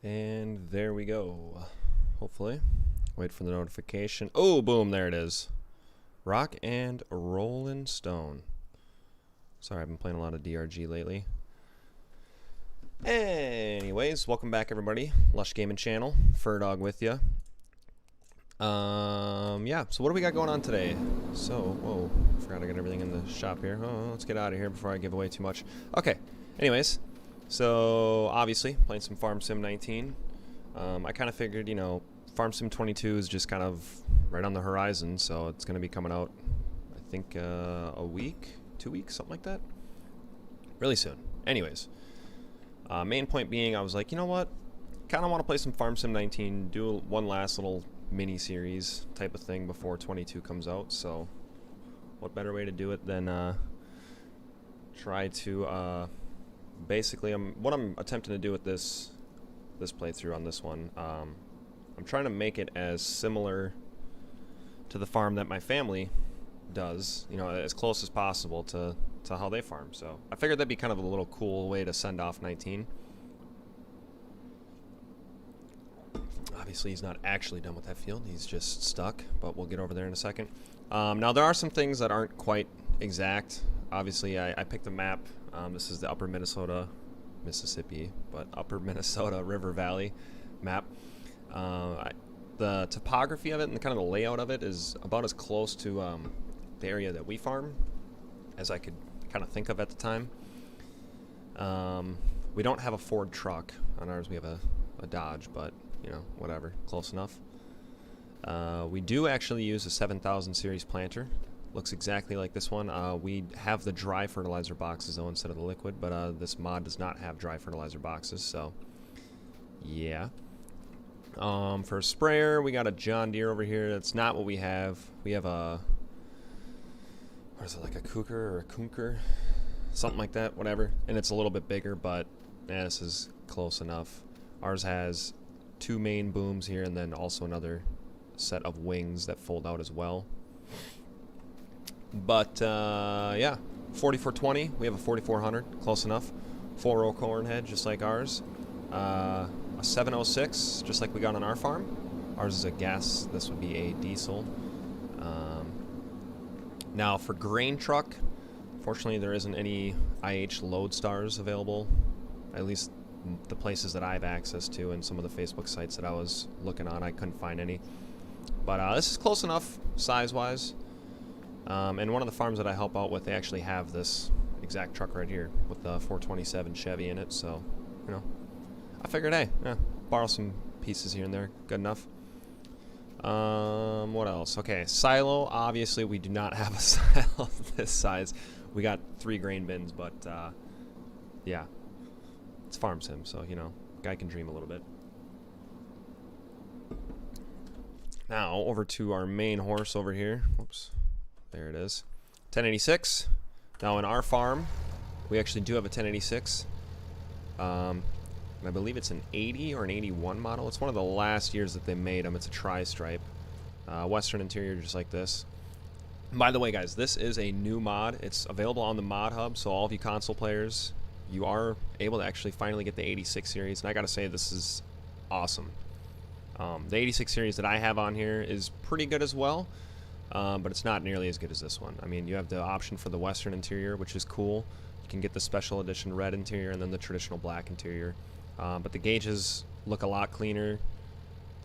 And there we go. Hopefully. Wait for the notification. Oh, boom, there it is. Rock and Rollin' Stone. Sorry, I've been playing a lot of DRG lately. Anyways, welcome back, everybody. Lush Gaming Channel. Furdog with you. Yeah, so what do we got going on today? So, whoa, forgot to get everything in the shop here. Oh, let's get out of here before I give away too much. Okay, anyways, so obviously playing some Farm Sim 19. I kind of figured, you know, Farm Sim 22 is just kind of right on the horizon, so it's going to be coming out, I think, a week, 2 weeks, something like that. Really soon. Anyways, main point being, I was like, you know what? Kind of want to play some Farm Sim 19, do one last little mini-series type of thing before 22 comes out, so what better way to do it than try to basically what I'm attempting to do with this playthrough on this one, I'm trying to make it as similar to the farm that my family does, you know, as close as possible to how they farm. So I figured that'd be kind of a little cool way to send off 19. Obviously, he's not actually done with that field. He's just stuck, but we'll get over there in a second. Now, there are some things that aren't quite exact. Obviously, I picked a map. This is the Upper Minnesota, Mississippi, but Upper Minnesota River Valley map. The topography of it and kind of the layout of it is about as close to the area that we farm as I could kind of think of at the time. We don't have a Ford truck on ours. We have a Dodge, but you know, whatever, close enough. We do actually use a 7000 series planter. Looks exactly like this one. We have the dry fertilizer boxes though instead of the liquid, but this mod does not have dry fertilizer boxes, so yeah. For a sprayer, we got a John Deere over here. That's not what we have. We have a, what is it, like a Kuker or a Kunker? Something like that, whatever. And it's a little bit bigger, but this is close enough. Ours has 2 main booms here and then also another set of wings that fold out as well. But yeah, 4420, we have a 4400, close enough. 4-row corn head, just like ours. A 706, just like we got on our farm. Ours is a gas, this would be a diesel. Now for grain truck, fortunately there isn't any IH Loadstars available, at least the places that I have access to, and some of the Facebook sites that I was looking on, I couldn't find any. But this is close enough size-wise. And one of the farms that I help out with, they actually have this exact truck right here with the 427 Chevy in it. So, you know, I figured, hey, borrow some pieces here and there. Good enough. What else? Okay, silo. Obviously, we do not have a silo this size. We got 3 grain bins, but yeah. It's Farm Sim, so, you know, guy can dream a little bit. Now, over to our main horse over here. Whoops. There it is. 1086. Now, in our farm, we actually do have a 1086. And I believe it's an 80 or an 81 model. It's one of the last years that they made them. It's a tri-stripe. Western interior, just like this. By the way, guys, this is a new mod. It's available on the mod hub, so all of you console players, you are able to actually finally get the 86 series, and I gotta say, this is awesome. The 86 series that I have on here is pretty good as well, but it's not nearly as good as this one. I mean, you have the option for the Western interior, which is cool. You can get the special edition red interior and then the traditional black interior. But the gauges look a lot cleaner.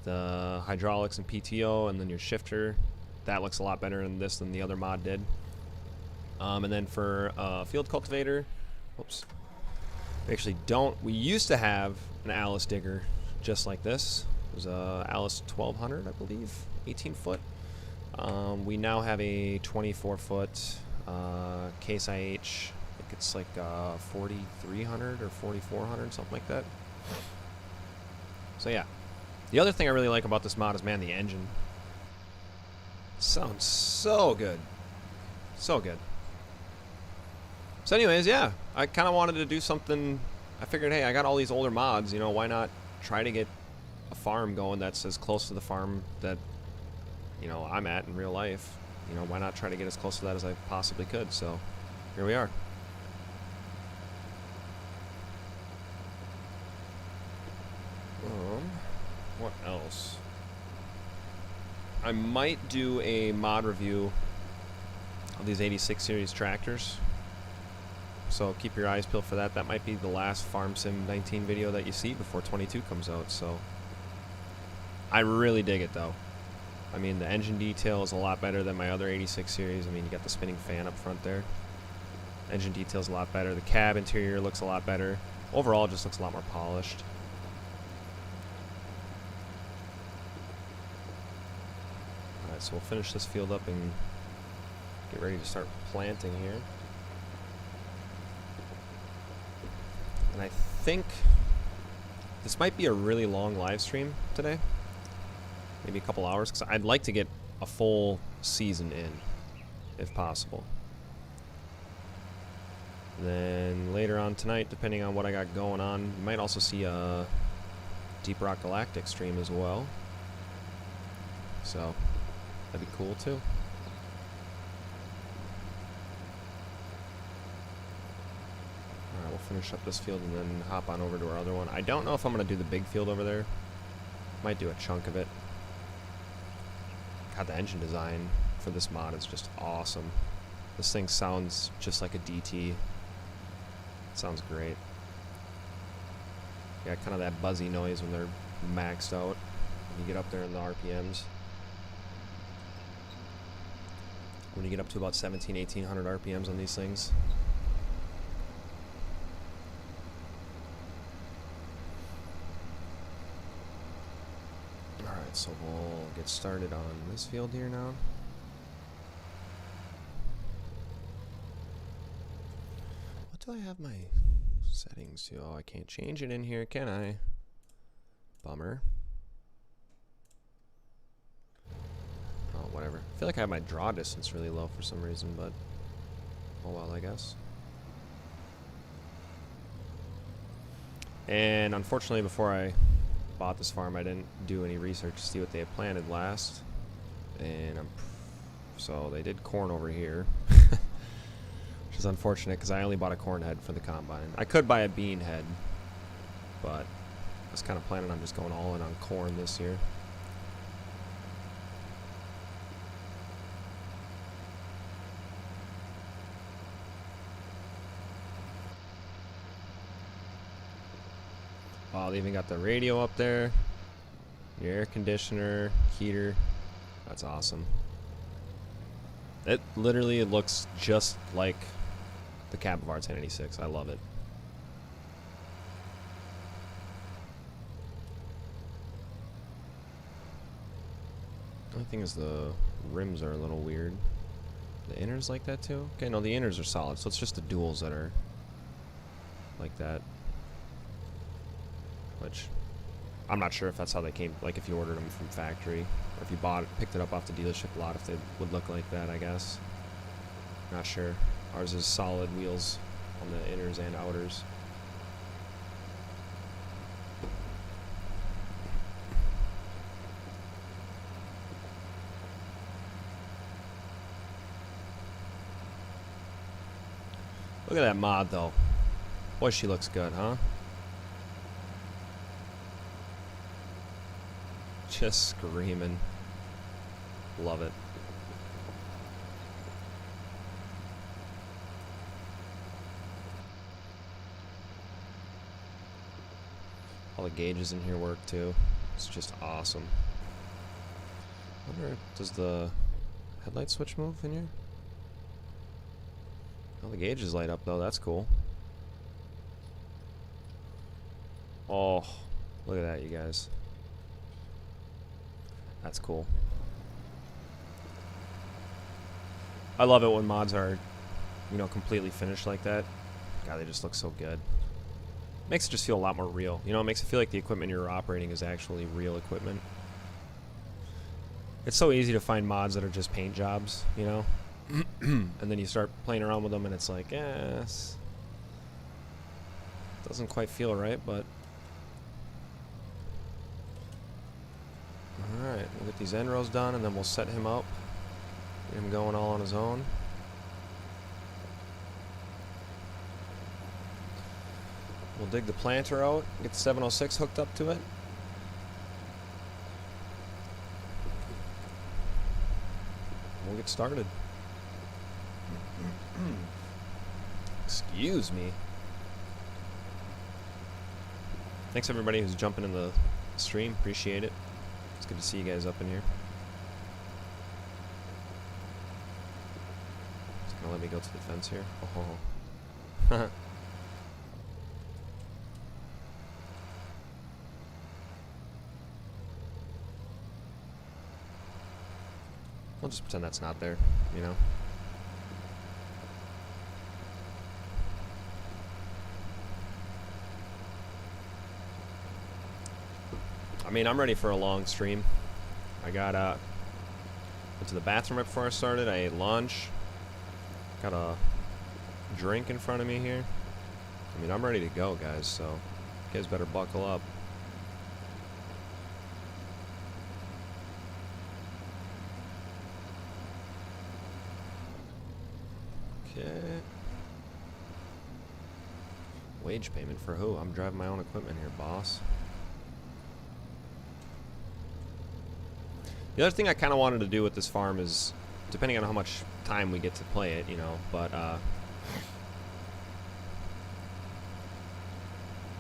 The hydraulics and PTO, and then your shifter, that looks a lot better in this than the other mod did. And then for field cultivator, whoops. We actually don't. We used to have an Alice digger just like this. It was a Alice 1200, I believe, 18 foot. We now have a 24 foot Case IH. I think it's like 4300 or 4400, something like that. So yeah. The other thing I really like about this mod is, man, the engine. Sounds so good. So good. So anyways, yeah, I kind of wanted to do something. I figured, hey, I got all these older mods, you know, why not try to get a farm going that's as close to the farm that, you know, I'm at in real life. You know, why not try to get as close to that as I possibly could? So here we are. else? I might do a mod review of these 86 series tractors. So keep your eyes peeled for that. That might be the last Farm Sim 19 video that you see before 22 comes out. So I really dig it though. I mean, the engine detail is a lot better than my other 86 series. I mean, you got the spinning fan up front there. Engine detail is a lot better. The cab interior looks a lot better. Overall, it just looks a lot more polished. Alright, so we'll finish this field up and get ready to start planting here. And I think this might be a really long live stream today. Maybe a couple hours, because I'd like to get a full season in, if possible. Then later on tonight, depending on what I got going on, you might also see a Deep Rock Galactic stream as well. So that'd be cool too. Alright, we'll finish up this field and then hop on over to our other one. I don't know if I'm going to do the big field over there. Might do a chunk of it. God, the engine design for this mod is just awesome. This thing sounds just like a DT. It sounds great. Yeah, kind of that buzzy noise when they're maxed out. When you get up there in the RPMs. When you get up to about 1800 RPMs on these things. Alright, so we'll get started on this field here now. What do I have my settings to? Oh, I can't change it in here, can I? Bummer. Oh, whatever. I feel like I have my draw distance really low for some reason, but oh well, I guess. And unfortunately, before I bought this farm, I didn't do any research to see what they had planted last. And so they did corn over here. Which is unfortunate because I only bought a corn head for the combine. I could buy a bean head, but I was kind of planning on just going all in on corn this year. Wow, they even got the radio up there, your air conditioner, heater. That's awesome. It literally looks just like the cab of our 1086. I love it. The only thing is the rims are a little weird. The inners like that too? Okay, no, the inners are solid, so it's just the duals that are like that. Which, I'm not sure if that's how they came, like if you ordered them from factory, or if you picked it up off the dealership lot, if they would look like that, I guess. Not sure. Ours is solid wheels on the inners and outers. Look at that mod though. Boy, she looks good, huh? Just screaming. Love it. All the gauges in here work too. It's just awesome. I wonder, does the headlight switch move in here? All the gauges light up though, that's cool. Oh, look at that, you guys. That's cool. I love it when mods are, you know, completely finished like that. God, they just look so good. Makes it just feel a lot more real. You know, it makes it feel like the equipment you're operating is actually real equipment. It's so easy to find mods that are just paint jobs, you know? And then you start playing around with them and it's like, yes. Doesn't quite feel right, but... Alright, we'll get these end rows done and then we'll set him up. Get him going all on his own. We'll dig the planter out, get the 706 hooked up to it. get started. Excuse me. Thanks everybody who's jumping in the stream. Appreciate it. It's good to see you guys up in here. It's gonna let me go to the fence here. Oh. I'll just pretend that's not there, you know? I mean, I'm ready for a long stream. I got, went to the bathroom right before I started. I ate lunch. Got a drink in front of me here. I mean, I'm ready to go, guys, so you guys better buckle up. Okay. Wage payment for who? I'm driving my own equipment here, boss. The other thing I kind of wanted to do with this farm is, depending on how much time we get to play it, you know, but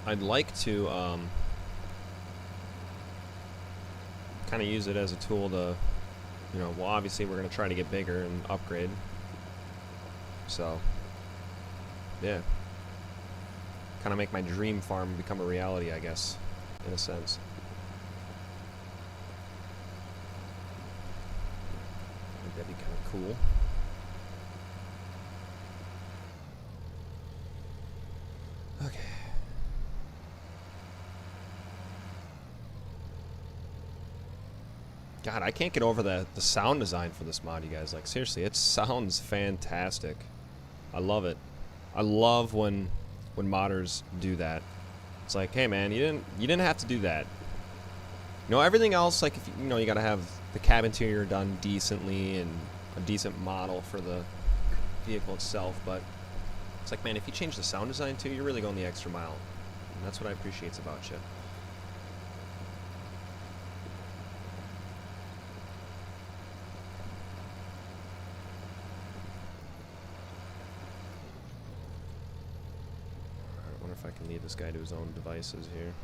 I'd like to kind of use it as a tool to, you know, well, obviously we're going to try to get bigger and upgrade. So, yeah. Kind of make my dream farm become a reality, I guess, in a sense. I think that'd be kind of cool. Okay. God, I can't get over the sound design for this mod, you guys. Like, seriously, it sounds fantastic. I love it. I love when modders do that. It's like, hey man, you didn't have to do that. You know, everything else, like, if you know, you gotta have the cab interior done decently and a decent model for the vehicle itself, but it's like, man, if you change the sound design too, you're really going the extra mile. And that's what I appreciate about you. I can leave this guy to his own devices here.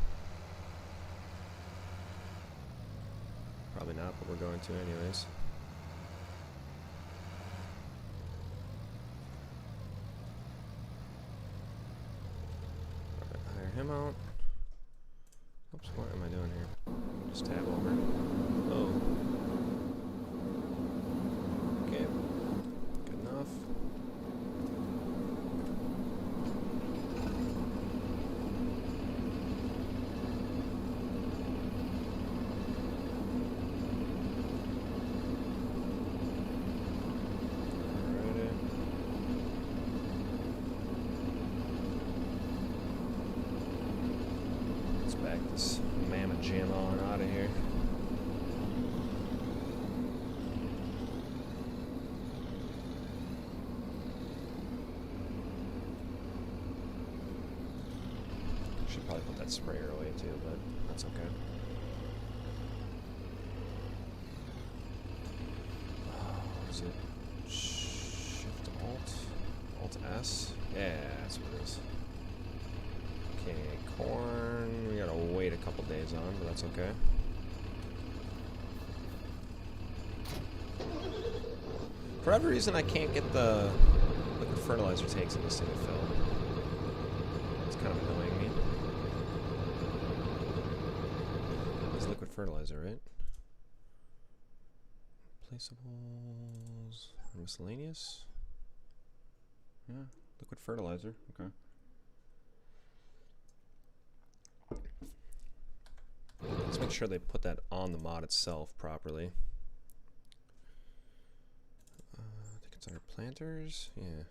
Probably not, but we're going to anyways. Alright, hire him out. Oops, what am I doing here? Just tab over. Oh. Okay. Good enough. This mammoth jam on out of here. Should probably put that sprayer away too, but that's okay. What is it? Shift Alt S? Yeah, that's what it is. Okay, corn, we gotta wait a couple days on, but that's okay. For whatever reason, I can't get the liquid fertilizer tanks in this thing to fill. It's kind of annoying me. It's liquid fertilizer, right? Placeables, miscellaneous? Yeah, liquid fertilizer, okay. Let's make sure they put that on the mod itself properly. I think it's under planters. Yeah.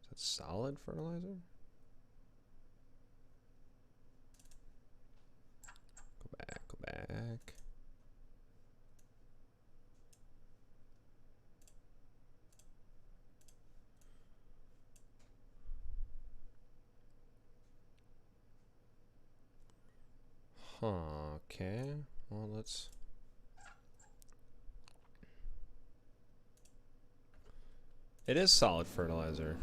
Is that solid fertilizer? Go back, go back. Okay, well let's It is solid fertilizer.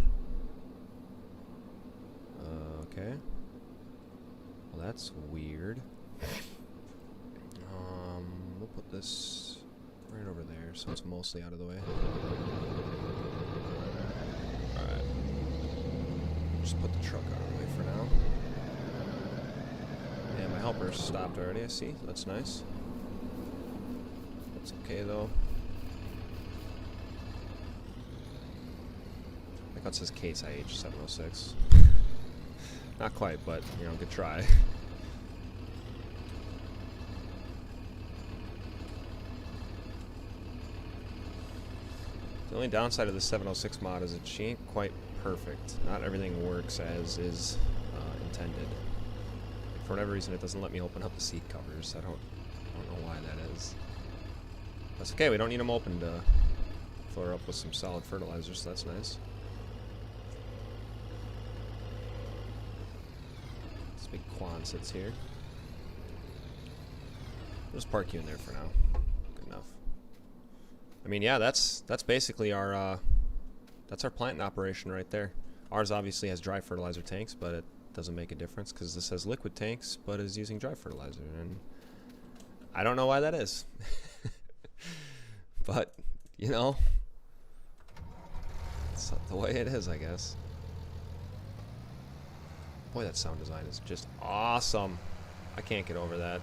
Okay. Well, that's weird. We'll put this right over there so it's mostly out of the way. Alright. Just put the truck out of the way for now. Yeah, my helper's stopped already, I see. That's nice. That's okay, though. I think that says Case IH 706. Not quite, but, you know, good try. The only downside of the 706 mod is that she ain't quite perfect. Not everything works as is intended. For whatever reason, it doesn't let me open up the seat covers. I don't know why that is. That's okay. We don't need them open to fill her up with some solid fertilizer, so that's nice. This big Quan sits here. We'll just park you in there for now. Good enough. I mean, yeah, that's basically our that's our plant in operation right there. Ours obviously has dry fertilizer tanks, but it doesn't make a difference because this has liquid tanks, but is using dry fertilizer, and I don't know why that is. But you know, it's the way it is, I guess. Boy, that sound design is just awesome. I can't get over that.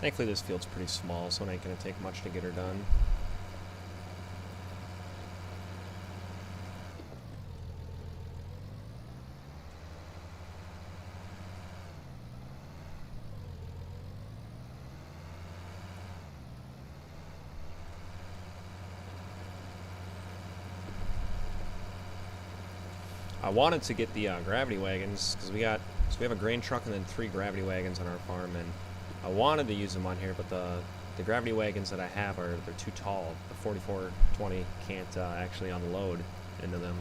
Thankfully this field's pretty small, so it ain't gonna take much to get her done. I wanted to get the gravity wagons because we have a grain truck and then 3 gravity wagons on our farm, and I wanted to use them on here, but the gravity wagons that I have they're too tall. The 4420 can't actually unload into them.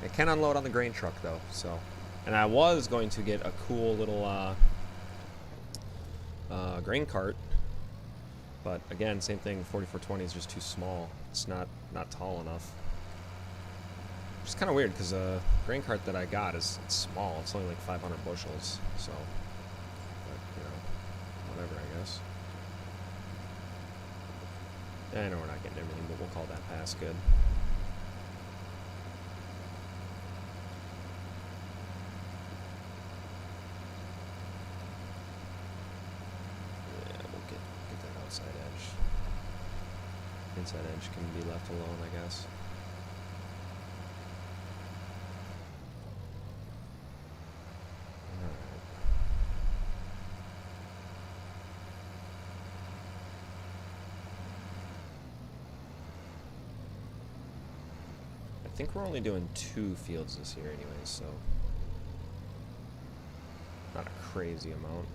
It can unload on the grain truck though, so. And I was going to get a cool little grain cart, but again, same thing. 4420 is just too small. It's not tall enough. Which is kind of weird because the grain cart that I got it's small. It's only like 500 bushels, so. But, you know, whatever, I guess. I know we're not getting everything, but we'll call that pass good. Yeah, we'll get that outside edge. Inside edge can be left alone, I guess. I think we're only doing 2 fields this year anyways, so not a crazy amount.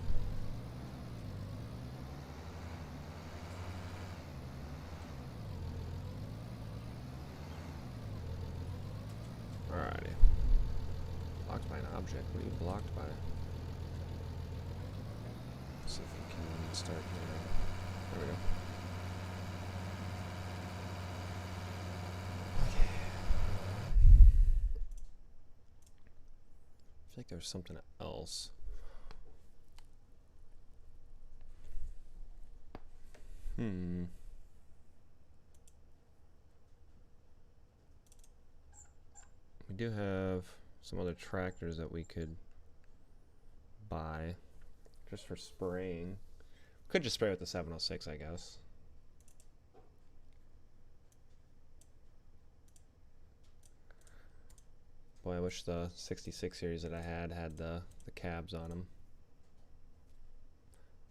Alrighty. Blocked by an object. What are you blocked by? Let's see if we can start here. There we go. I feel like there's something else. We do have some other tractors that we could buy just for spraying. Could just spray with the 706, I guess. Boy, I wish the 66 series that I had the cabs on them.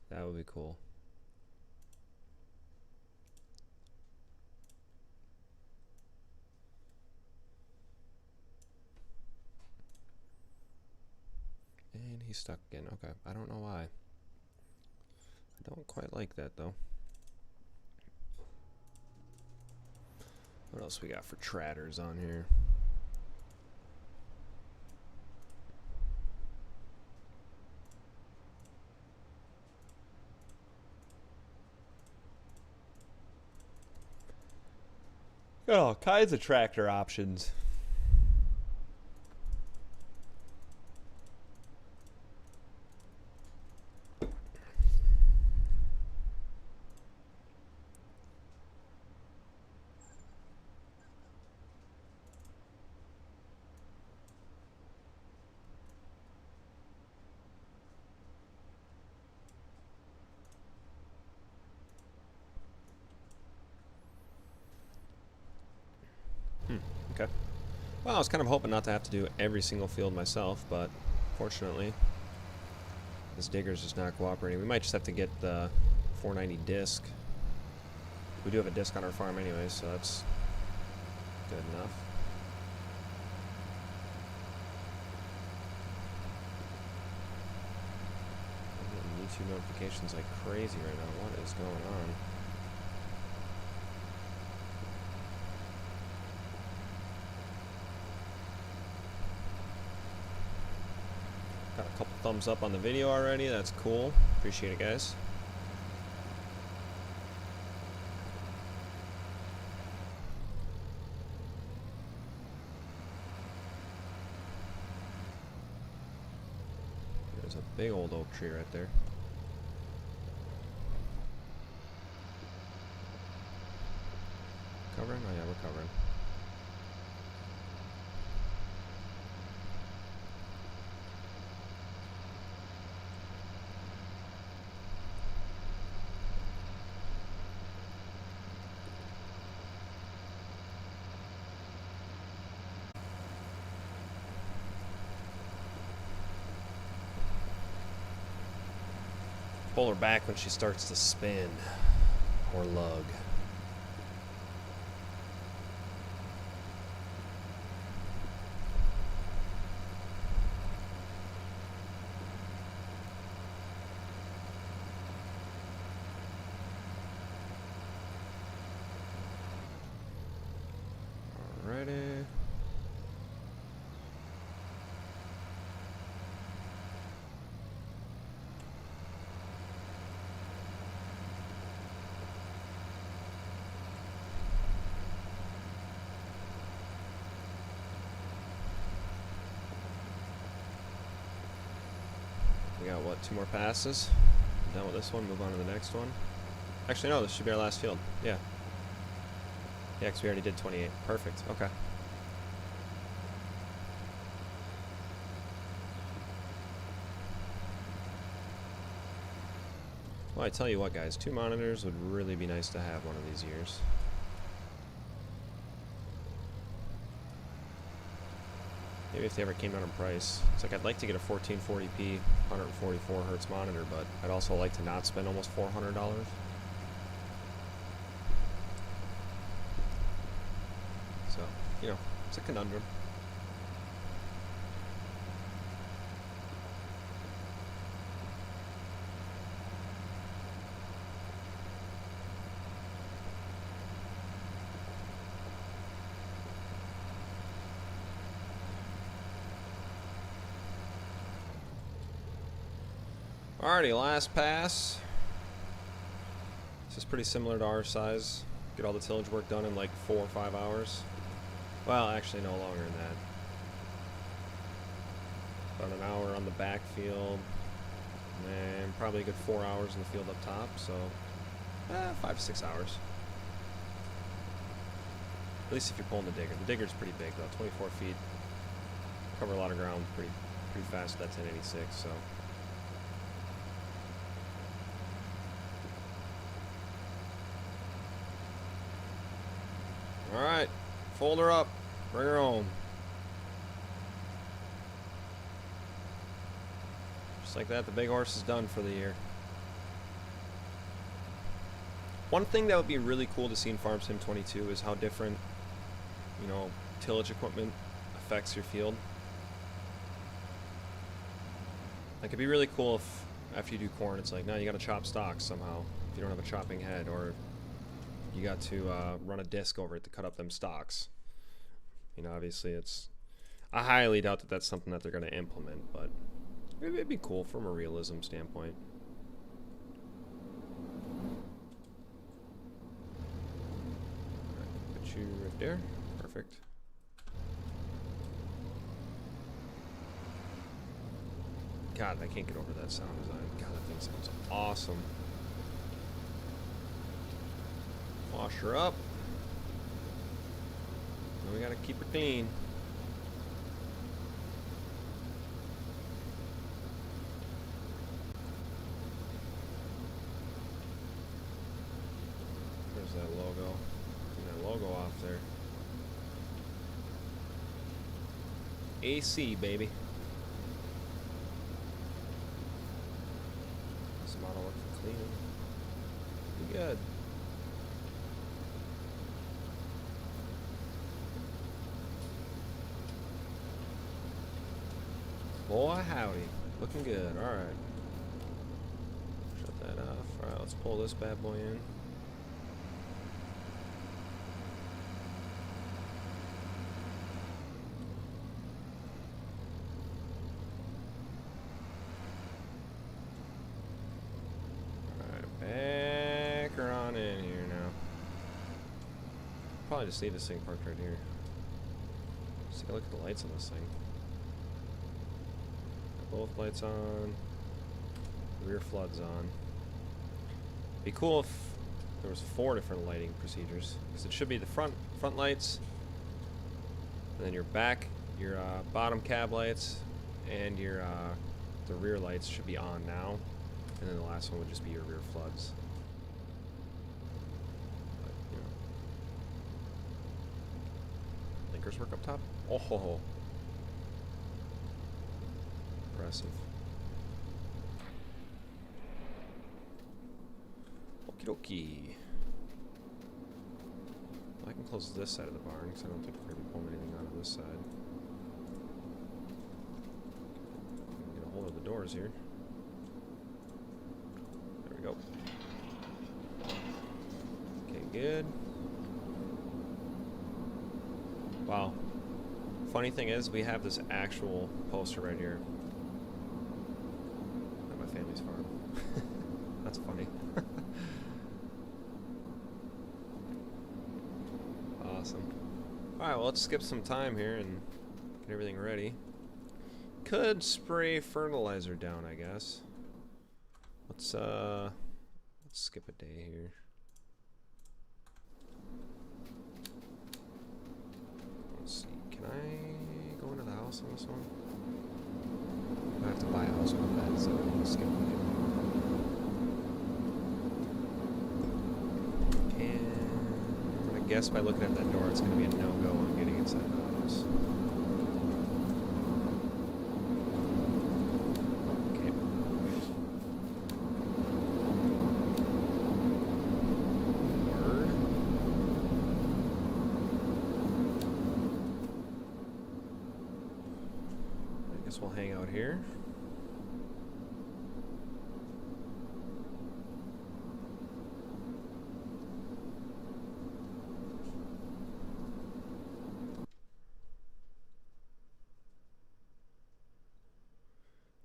That would be cool. he's stuck again. Okay, I don't know why. I don't quite like that though. What else we got for tratters on here? Got all kinds of tractor options. Okay. Well, I was kind of hoping not to have to do every single field myself, but fortunately, this digger's just not cooperating. We might just have to get the 490 disc. We do have a disc on our farm anyway, so that's good enough. I'm getting YouTube notifications like crazy right now. What is going on? Got a couple thumbs up on the video already. That's cool. Appreciate it, guys. There's a big old oak tree right there. Covering? Oh yeah, we're covering. Pull her back when she starts to spin or lug. Alrighty. We got, what, 2 more passes? Done with this one, move on to the next one. Actually, no, this should be our last field. Yeah. Yeah, because we already did 28. Perfect. Okay. Well, I tell you what, guys, 2 monitors would really be nice to have one of these years. Maybe if they ever came out in price. It's like I'd like to get a 1440p 144 hertz monitor, but I'd also like to not spend almost $400. So, you know, it's a conundrum. Alrighty, last pass. This is pretty similar to our size. Get all the tillage work done in like 4 or 5 hours. Well, actually no longer than that. About an hour on the backfield. And probably a good 4 hours in the field up top, so 5 to 6 hours. At least if you're pulling the digger. The digger's pretty big though, 24 feet. Cover a lot of ground pretty fast with that 1086, so. Alright, fold her up, bring her home. Just like that, the big horse is done for the year. One thing that would be really cool to see in Farm Sim 22 is how different, you know, tillage equipment affects your field. Like, it'd be really cool if after you do corn, it's like, no, you gotta chop stalks somehow if you don't have a chopping head, or you got to run a disc over it to cut up them stalks. You know, obviously it's... I highly doubt that that's something that they're gonna implement, but it'd be cool from a realism standpoint. Alright, put you right there. Perfect. God, I can't get over that sound design. God, that thing sounds awesome. Wash her up. And we gotta keep her clean. Where's that logo? Get that logo off there. AC, baby. Some auto work for cleaning. Pretty good. Boy, howdy. Looking good. Alright. Shut that off. Alright, let's pull this bad boy in. Alright, back her on in here now. Probably just leave this thing parked right here. Just take a look at the lights on this thing. Both lights on, rear flood's on. Be cool if there was 4 different lighting procedures, because it should be the front lights, and then your back, your bottom cab lights, and your the rear lights should be on now, and then the last one would just be your rear floods. But, you know. Blinkers work up top. Oh ho ho. Impressive. Okie dokie. Well, I can close this side of the barn because I don't think we're going to be pulling anything out of this side. Get a hold of the doors here. There we go. Okay, good. Wow. Funny thing is, we have this actual poster right here. Family's farm. That's funny. Awesome. Alright, well, let's skip some time here and get everything ready. Could spray fertilizer down, I guess. Let's skip a day here. Let's see, can I go into the house on this one? I have to buy a house with that, so I'm gonna skip it. And I'm gonna guess by looking at that door, it's gonna be a no-go on getting inside the house. Okay. Word. I guess we'll hang out here.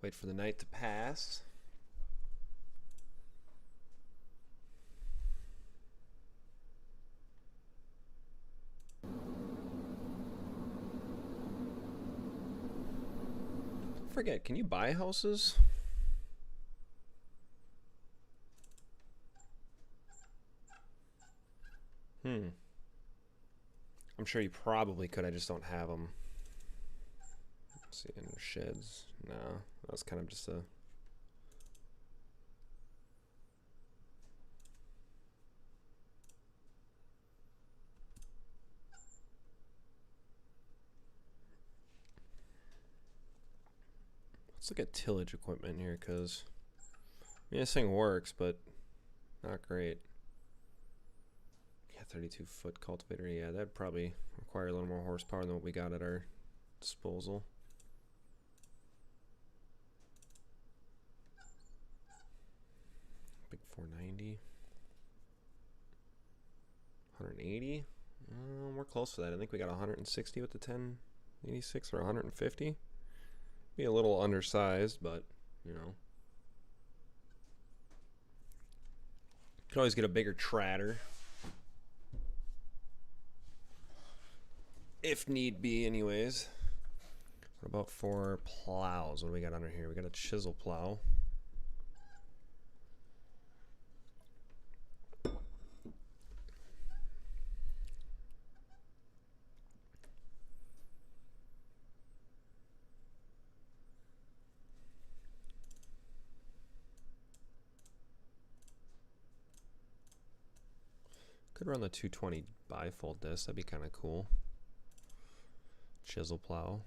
Wait for the night to pass. Forget, can you buy houses? I'm sure you probably could, I just don't have them. Let's see, in sheds. No, that's kind of just a... Let's look at tillage equipment here, because I mean, this thing works, but not great. Yeah, 32-foot cultivator. Yeah, that'd probably require a little more horsepower than what we got at our disposal. 180. We're close to that. I think we got 160 with the 1086 or 150. Be a little undersized, but you know, could always get a bigger tratter if need be. Anyways, what about for plows? What do we got under here? We got a chisel plow. Could run the 220 bifold disc. That'd be kind of cool. Chisel plow.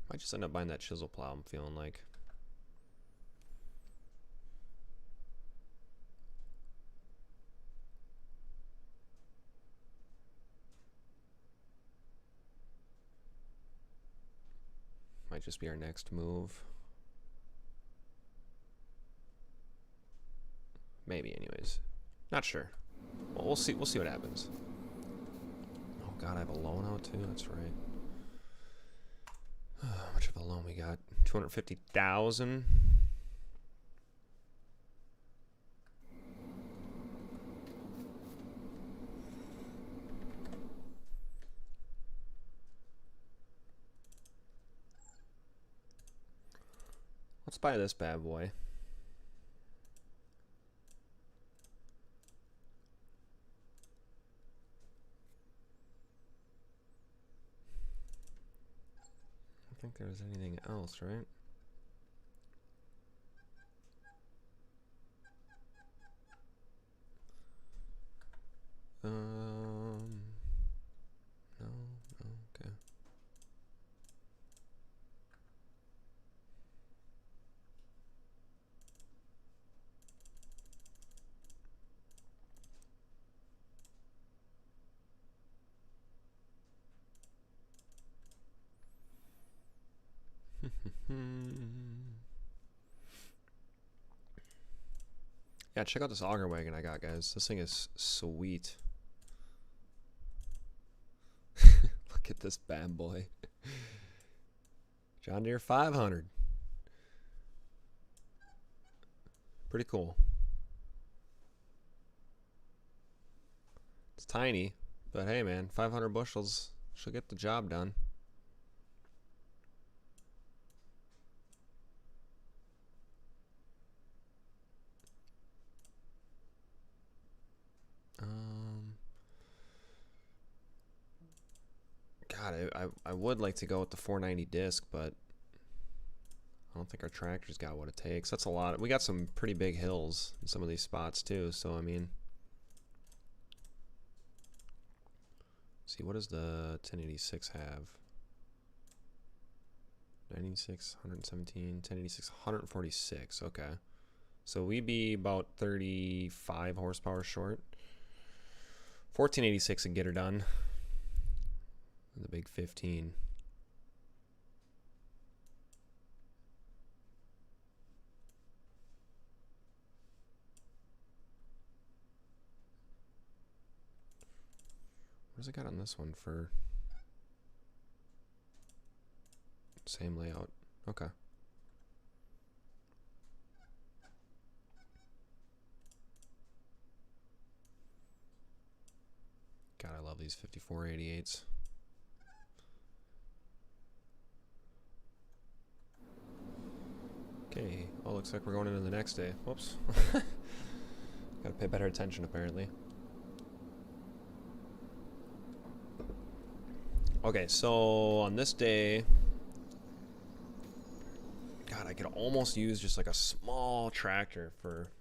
Might just end up buying that chisel plow, I'm feeling like. Might just be our next move. Maybe, anyways. Not sure. Well, we'll see what happens. Oh god, I have a loan out too. That's right. How much of a loan we got? 250,000. Let's buy this bad boy. I don't think there's anything else, right? No, okay. Yeah, check out this Auger Wagon I got, guys. This thing is sweet. Look at this bad boy. John Deere 500. Pretty cool. It's tiny, but hey man, 500 bushels should get the job done. God, I would like to go with the 490 disc, but I don't think our tractor's got what it takes. That's a lot. We got some pretty big hills in some of these spots too, so I mean, see, what does the 1086 have? 96, 117, 1086, 146. Okay, so we'd be about 35 horsepower short. 1486 and get her done. The big 15. Where's it got on this one for same layout? Okay. God, I love these 5488s. Okay, oh, looks like we're going into the next day. Whoops. Gotta pay better attention, apparently. Okay, so on this day, God, I could almost use just like a small tractor for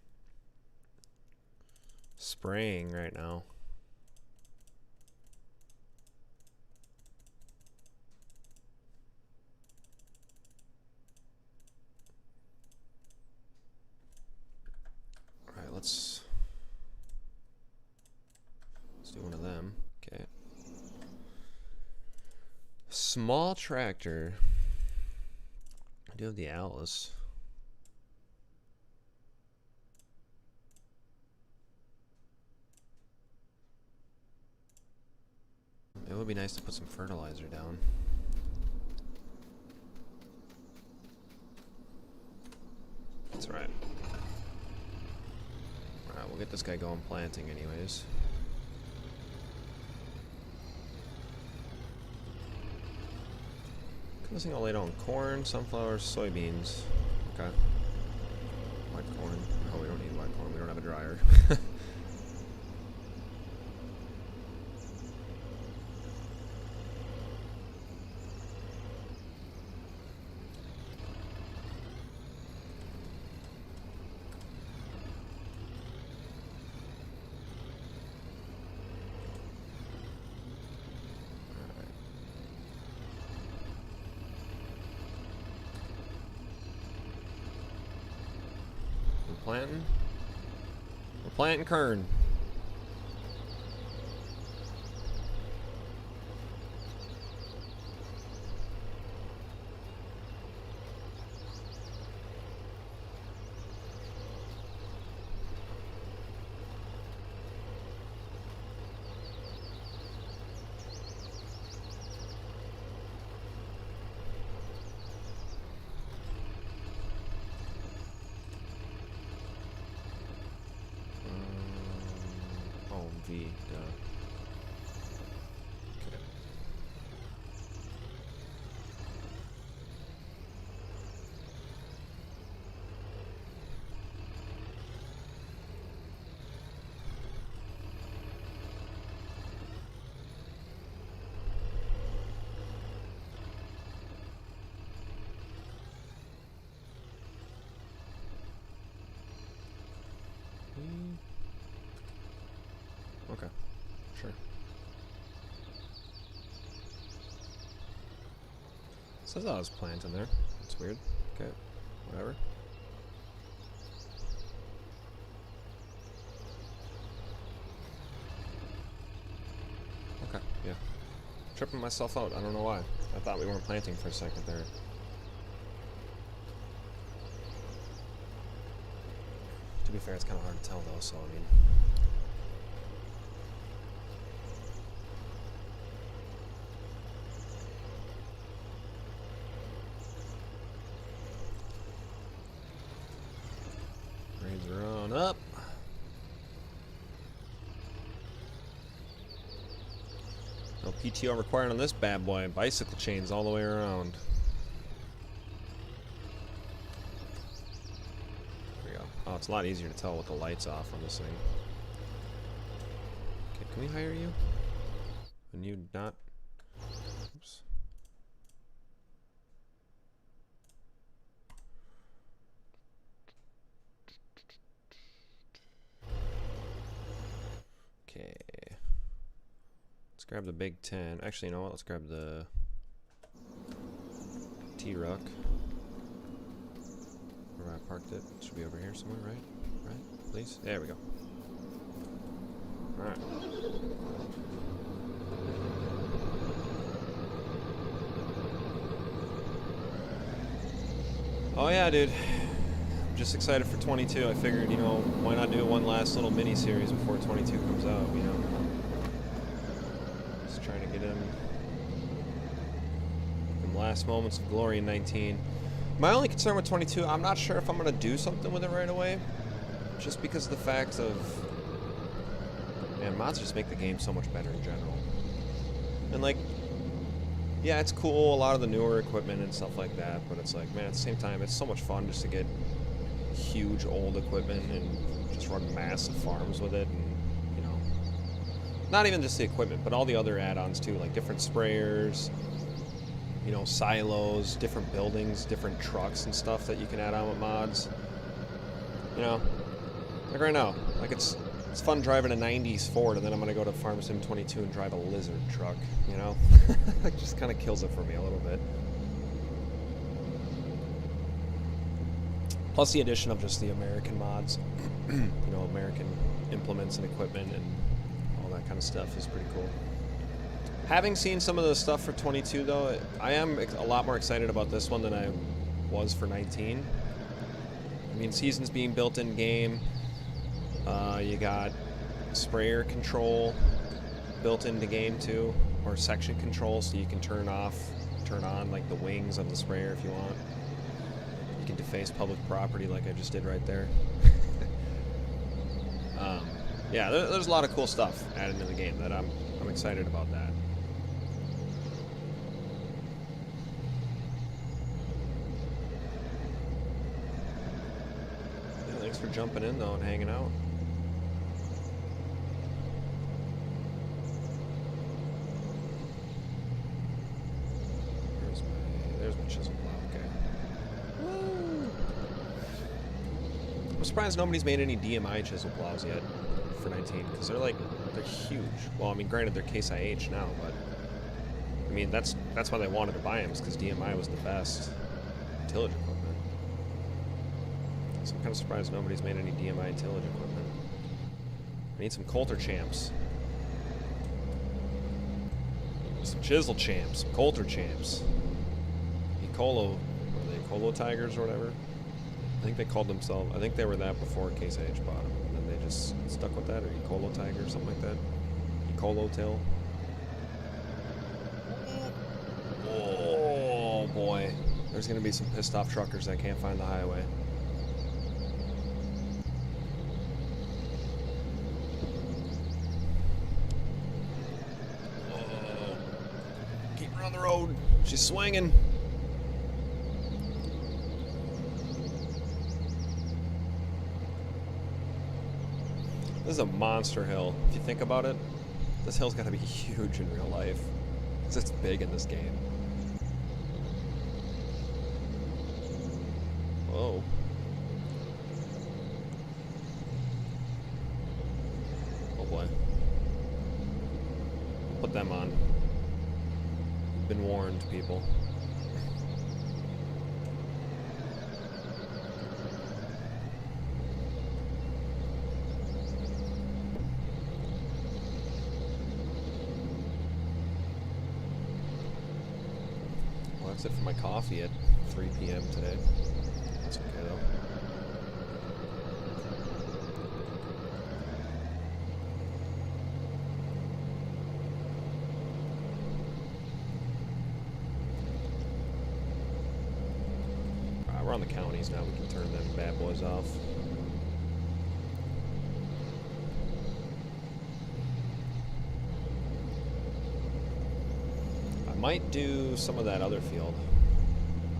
spraying right now. Let's do one of them. Okay. Small tractor. I do have the Alice. be nice to put some fertilizer down. That's right. Alright, we'll get this guy going planting anyways. This thing all laid on corn, sunflowers, soybeans. Okay. White corn. Oh, we don't need white corn. We don't have a dryer. Planting. We're planting kern. V, duh. Okay. Okay, sure. Says I was planting there. That's weird. Okay, whatever. Okay, yeah. Tripping myself out. I don't know why. I thought we weren't planting for a second there. To be fair, it's kind of hard to tell though, so I mean... Raise her on up. No PTO required on this bad boy. Bicycle chains all the way around. There we go. Oh, it's a lot easier to tell with the lights off on this thing. Okay, can we hire you? And you not? Oops. Okay. Let's grab the big 10. Actually, you know what? Let's grab the T-Ruck. Where I parked it. Should be over here somewhere, right? Right? Please? There we go. Alright. Oh yeah, dude. I'm just excited for 22. I figured, you know, why not do one last little mini-series before 22 comes out, you know? Just trying to get him last moments of glory in 19. My only concern with 22, I'm not sure if I'm going to do something with it right away. Just because of the fact of... Man, mods just make the game so much better in general. And like... Yeah, it's cool, a lot of the newer equipment and stuff like that, but it's like, man, at the same time, it's so much fun just to get huge old equipment and just run massive farms with it, and, you know, not even just the equipment, but all the other add-ons too, like different sprayers, you know, silos, different buildings, different trucks and stuff that you can add on with mods. You know, like right now, like it's fun driving a 90s Ford, and then I'm going to go to Farm Sim 22 and drive a Lizard truck, you know? It just kind of kills it for me a little bit. Plus the addition of just the American mods, you know, American implements and equipment and all that kind of stuff is pretty cool. Having seen some of the stuff for 22, though, I am a lot more excited about this one than I was for 19. I mean, seasons being built in game. You got sprayer control built into game too, or section control, so you can turn on like the wings of the sprayer if you want. You can deface public property like I just did right there. Yeah, there's a lot of cool stuff added into the game that I'm excited about that. Yeah, thanks for jumping in though and hanging out. There's my chisel plow. Okay. Woo! I'm surprised nobody's made any DMI chisel plows yet for 19, because they're huge. Well, I mean, granted they're Case IH now, but I mean that's why they wanted to buy them, is because DMI was the best tillage equipment. So I'm kind of surprised nobody's made any DMI tillage equipment. I need some Coulter champs, some chisel champs, some Coulter champs. Ecolo, what are they, Ecolo Tigers or whatever? I think they called themselves, I think they were that before Case IH bought them. And then they just stuck with that, or Ecolo Tiger, something like that. Ecolo Till. Oh boy. There's going to be some pissed off truckers that can't find the highway. Oh. Keep her on the road. She's swinging. This is a monster hill. If you think about it, this hill's got to be huge in real life, because it's big in this game. Whoa. Oh boy. Put them on. Been warned, people. That's it for my coffee at 3 p.m. today. That's okay though. Alright, we're on the counties now. We can turn them bad boys off. Might do some of that other field.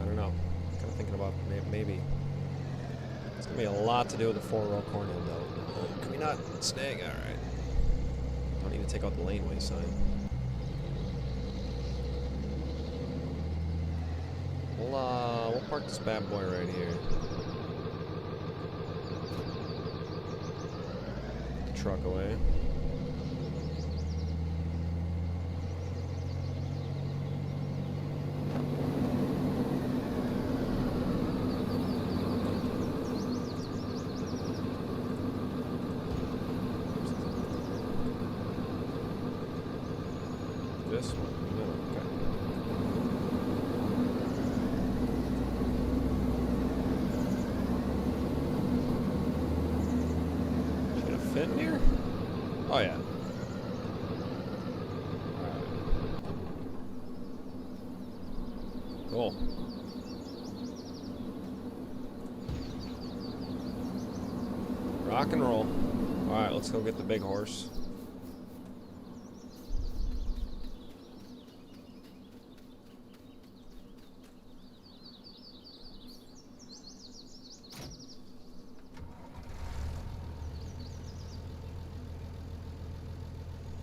I don't know. Kind of thinking about maybe. It's gonna be a lot to do with the 4-row cornhill though. Oh, can we not snag? All right. Don't need to take out the laneway sign. We'll park this bad boy right here. Get the truck away. This one? No, okay. Should have fit in here? Oh yeah. Alright. Cool. Rock and roll. Alright, let's go get the big horse.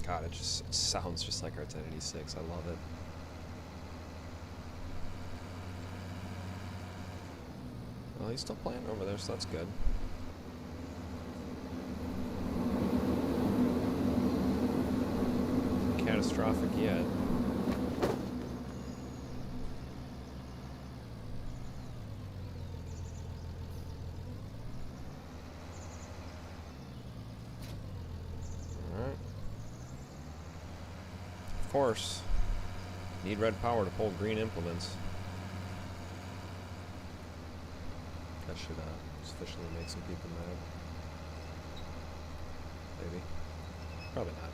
God, it sounds just like our 1086. I love it. Well, he's still playing over there, so that's good. Catastrophic yet. Of course, need red power to pull green implements. That should officially make some people mad. Maybe. Probably not.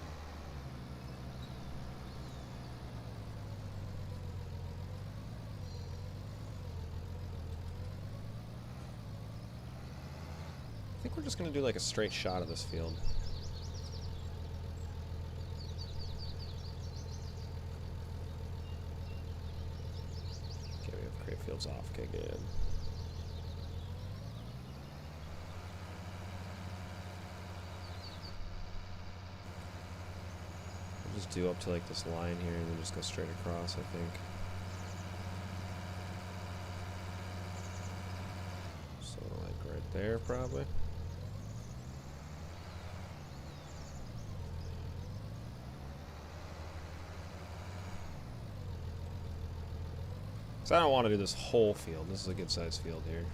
think we're just going to do like a straight shot of this field. Okay, we have create fields off. Okay, good. We'll just do up to like this line here and then just go straight across, I think. So like right there probably. So I don't want to do this whole field. This is a good sized field here.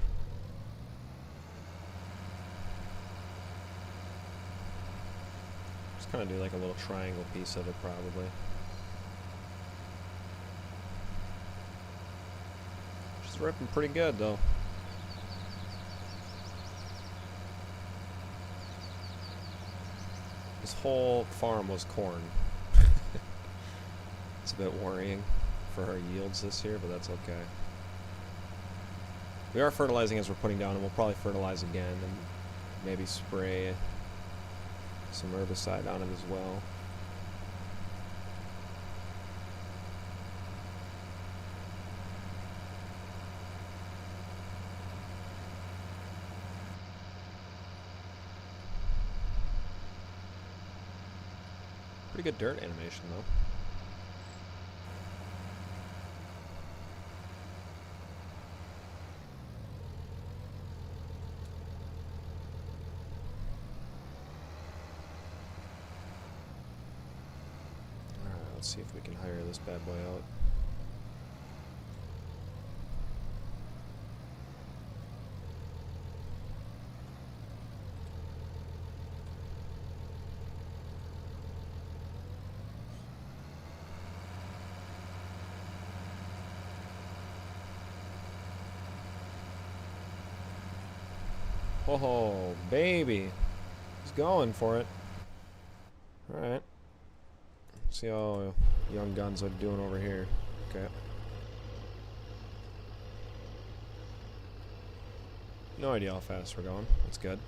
Just kind of do like a little triangle piece of it probably. Which is ripping pretty good though. This whole farm was corn. It's a bit worrying for our yields this year, but that's okay. We are fertilizing as we're putting down, and we'll probably fertilize again and maybe spray some herbicide on it as well. Pretty good dirt animation though. Let's see if we can hire this bad boy out. Oh, baby. He's going for it. Alright. See how young guns are doing over here. Okay. No idea how fast we're going. That's good.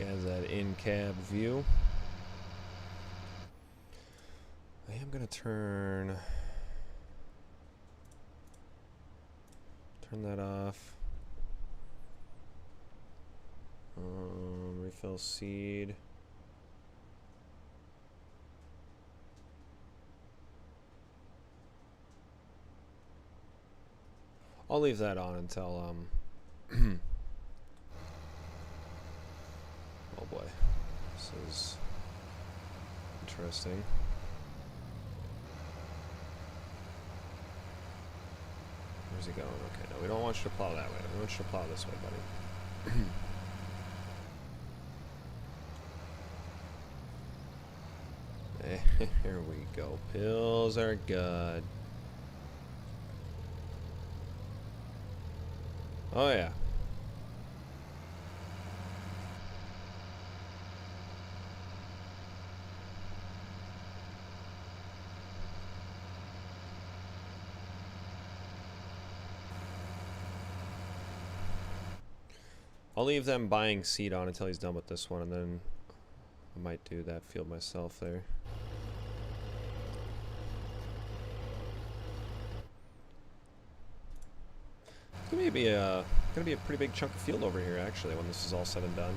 Has that in-cab view. I am gonna turn that off. Refill seed. I'll leave that on until oh boy, this is interesting. Where's he going? Okay, no, we don't want you to plow that way. We want you to plow this way, buddy. Here we go. Pills are good. Oh yeah. I'll leave them buying seed on until he's done with this one, and then I might do that field myself there. It's gonna be a pretty big chunk of field over here actually when this is all said and done.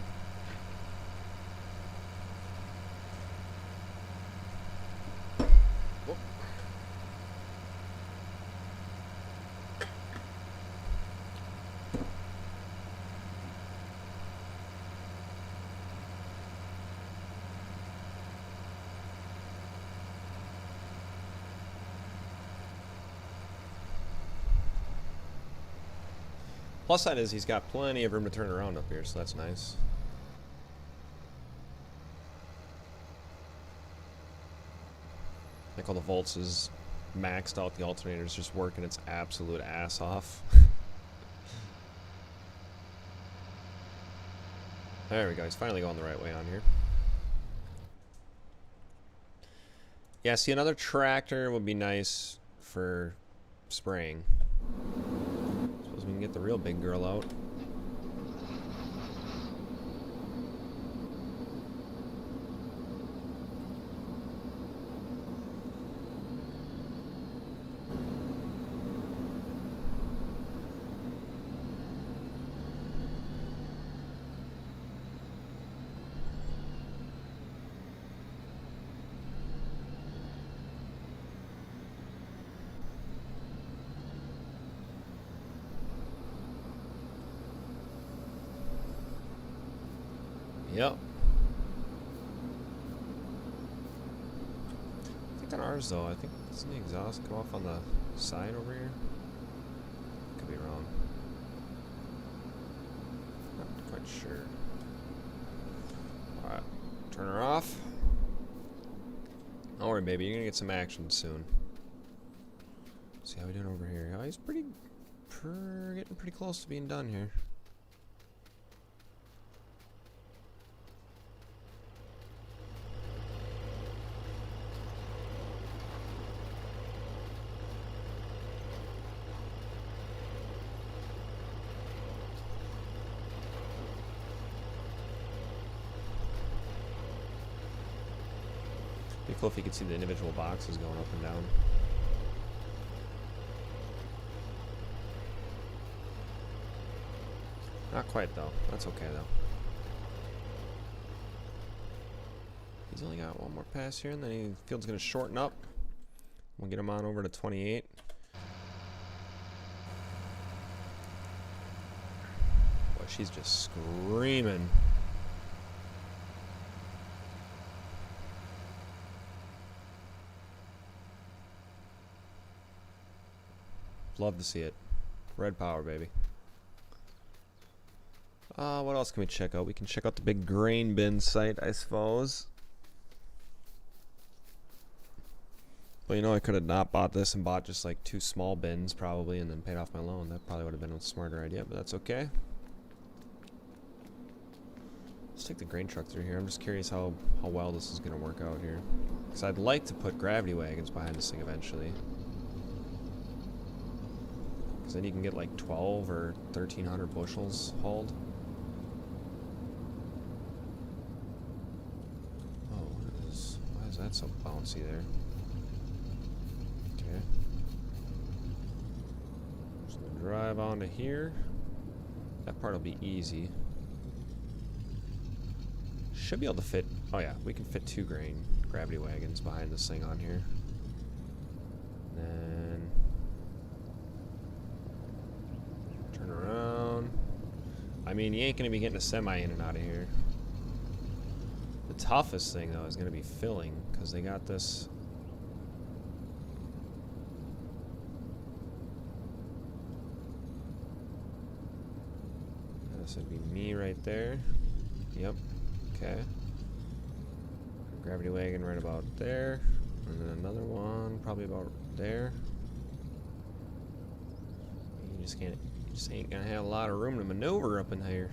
Plus side is he's got plenty of room to turn around up here, so that's nice. Like all the volts is maxed out, the alternator's just working its absolute ass off. There we go, he's finally going the right way on here. Yeah, see, another tractor would be nice for spraying. Suppose we can get the real big girl out. Yep. I think on ours though, I think doesn't the exhaust come off on the side over here? Could be wrong. Not quite sure. Alright, turn her off. Don't worry, baby, you're gonna get some action soon. See how we doing over here? Oh, he's getting pretty close to being done here. Be cool if you could see the individual boxes going up and down. Not quite though. That's okay though. He's only got one more pass here, and then the field's gonna shorten up. We'll get him on over to 28. Boy, she's just screaming. Love to see it. Red power, baby. What else can we check out? We can check out the big grain bin site, I suppose. But you know, I could have not bought this and bought just like 2 small bins probably and then paid off my loan. That probably would have been a smarter idea, but that's okay. Let's take the grain truck through here. I'm just curious how well this is going to work out here. Because I'd like to put gravity wagons behind this thing eventually. Because then you can get like 12 or 1,300 bushels hauled. Oh, why is that so bouncy there? Okay. Just gonna drive onto here. That part will be easy. Should be able to fit. Oh yeah, we can fit 2 gravity wagons behind this thing on here. Then turn around. I mean, you ain't gonna be getting a semi in and out of here. The toughest thing though is gonna be filling, because they got this. This would be me right there. Yep. Okay. Gravity wagon right about there. And then another one probably about there. You just ain't gonna have a lot of room to maneuver up in here.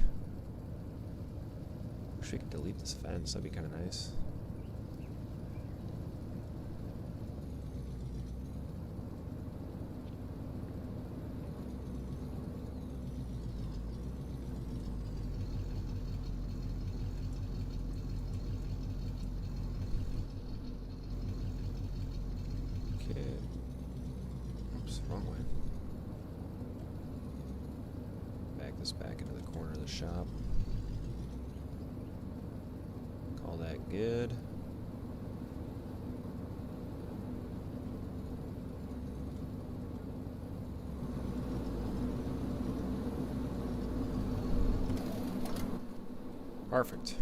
Wish we could delete this fence, that'd be kinda nice. Back into the corner of the shop. Call that good. Perfect.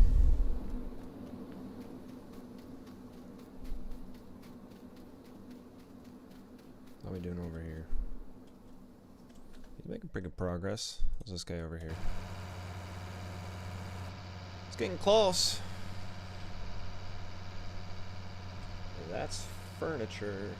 How are we doing over here? He's making pretty good progress. How's this guy over here? It's getting close. That's furniture.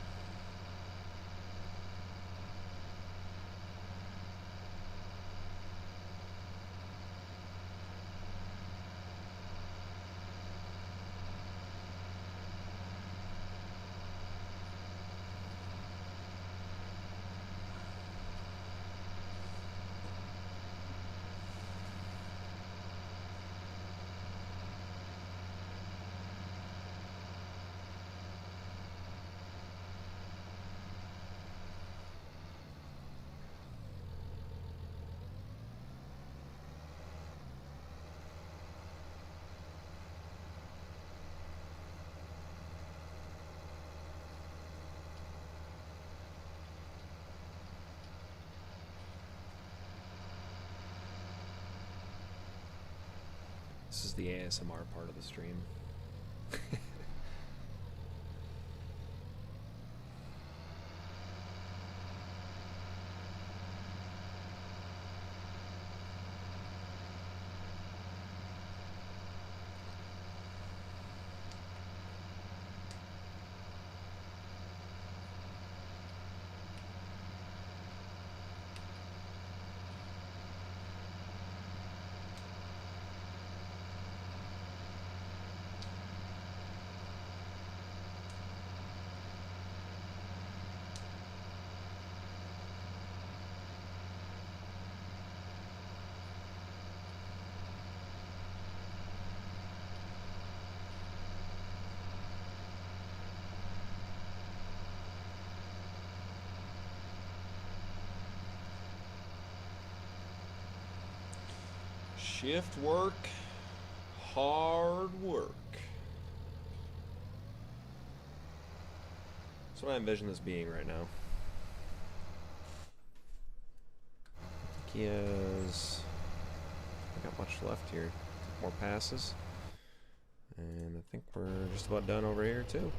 This is the ASMR part of the stream. Shift work, hard work. That's what I envision this being right now. I think he has not got much left here. More passes. And I think we're just about done over here too.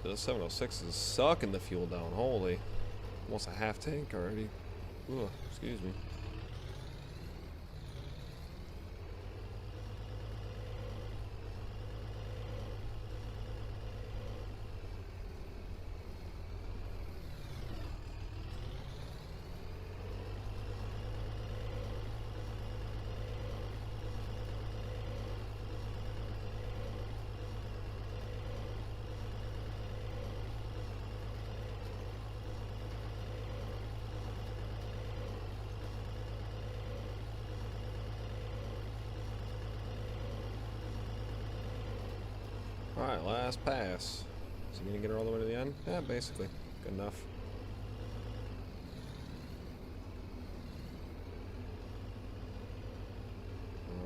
The 706 is sucking the fuel down. Holy. Almost a half tank already. Ooh, excuse me. Alright, last pass. Is he gonna get her all the way to the end? Yeah, basically. Good enough.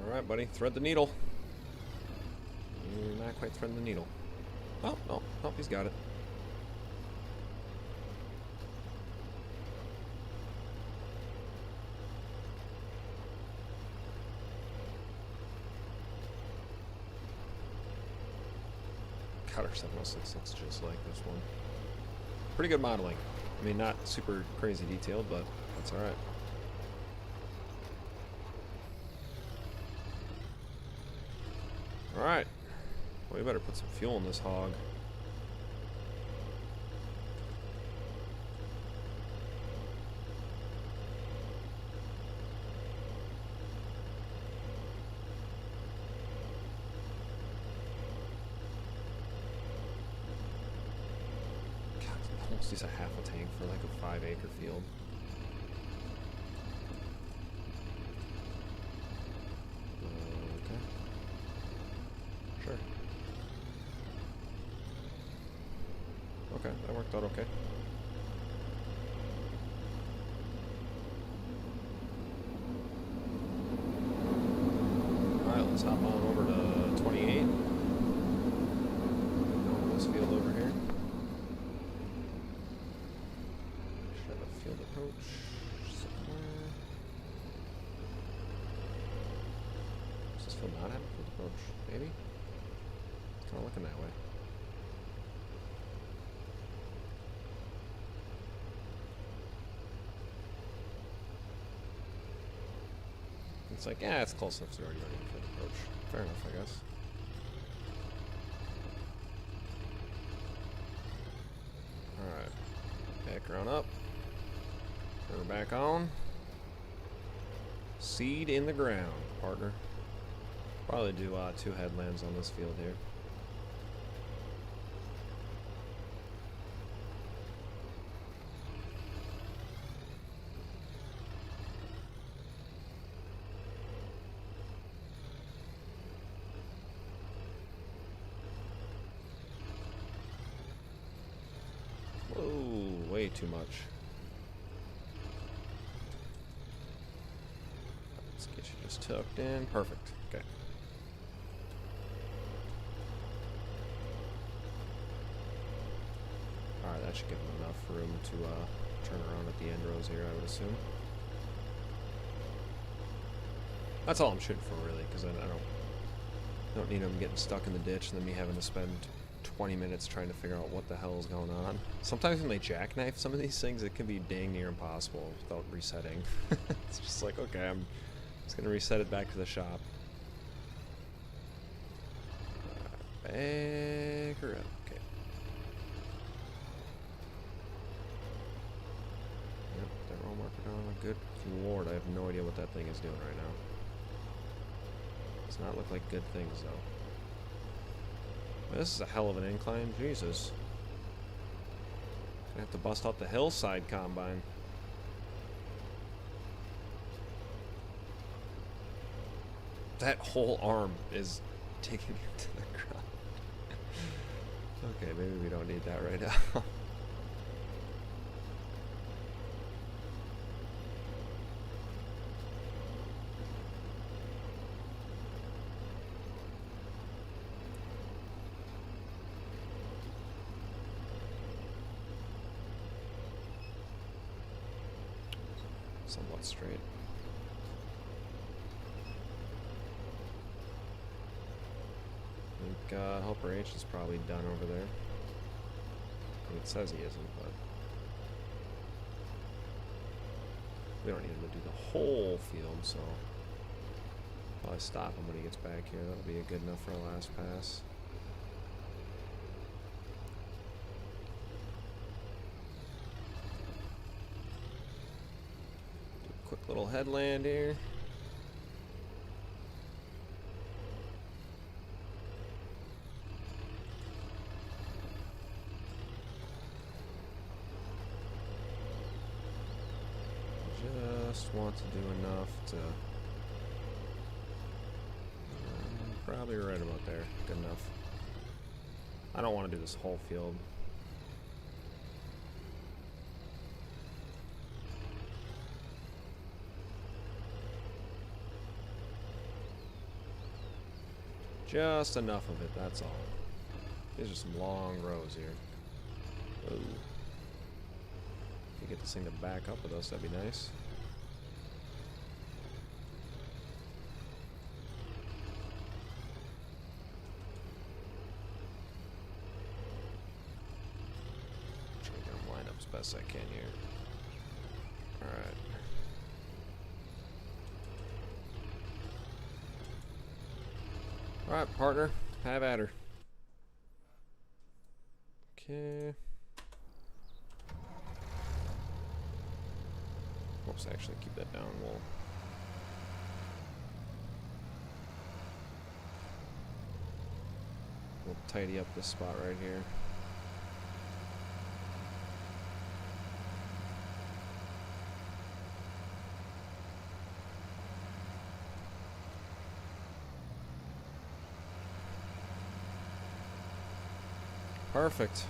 Alright, buddy. Thread the needle. You're not quite threading the needle. Oh, no. Oh, he's got it. God, our 706 looks just like this one. Pretty good modeling. I mean, not super crazy detailed, but that's alright. Alright. Well, we better put some fuel in this hog. Almost use a half a tank for like a 5-acre field. Okay. Sure. Okay, that worked out okay. Alright, let's hop on over to 28. Over this field over here. Field approach somewhere. Does this field not have a field approach? Maybe? It's kind of looking that way. It's like, yeah, it's close enough to already running a field approach. approach. Fair enough, I guess. Alright. Back around up. Turn her back on. Seed in the ground, partner. Probably do 2 headlands on this field here. Whoa, way too much. Let's get you just tucked in. Perfect. Okay. Alright, that should give them enough room to turn around at the end rows here, I would assume. That's all I'm shooting for, really, because I don't need them getting stuck in the ditch and then me having to spend 20 minutes trying to figure out what the hell is going on. Sometimes when they jackknife some of these things, it can be dang near impossible without resetting. It's just like, okay, I'm just going to reset it back to the shop. Back her up. Okay. Yep, that roll marker down. Good lord, I have no idea what that thing is doing right now. Does not look like good things, though. This is a hell of an incline. Jesus. Gonna have to bust out the hillside combine. That whole arm is taking it to the ground. Okay, maybe we don't need that right now. Somewhat straight. I think Helper H is probably done over there. I mean, it says he isn't, but we don't need him to do the whole field, so I'll probably stop him when he gets back here. That'll be good enough for a last pass. Quick little headland here. Just want to do enough to probably right about there. Good enough. I don't want to do this whole field. Just enough of it, that's all. These are some long rows here. Ooh. If you get this thing to back up with us, that'd be nice. Try to get them lined up as best I can here. Alright. Alright, partner. Have at her. Okay. Oops, actually keep that down. We'll tidy up this spot right here. Perfect.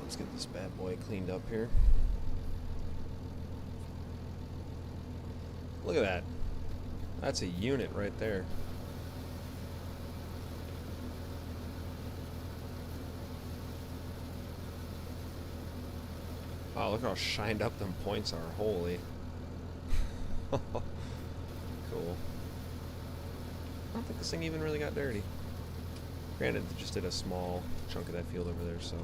Let's get this bad boy cleaned up here. Look at that. That's a unit right there. Wow, look how shined up them points are. Holy. Cool. I don't think this thing even really got dirty. Granted, it just did a small chunk of that field over there, so.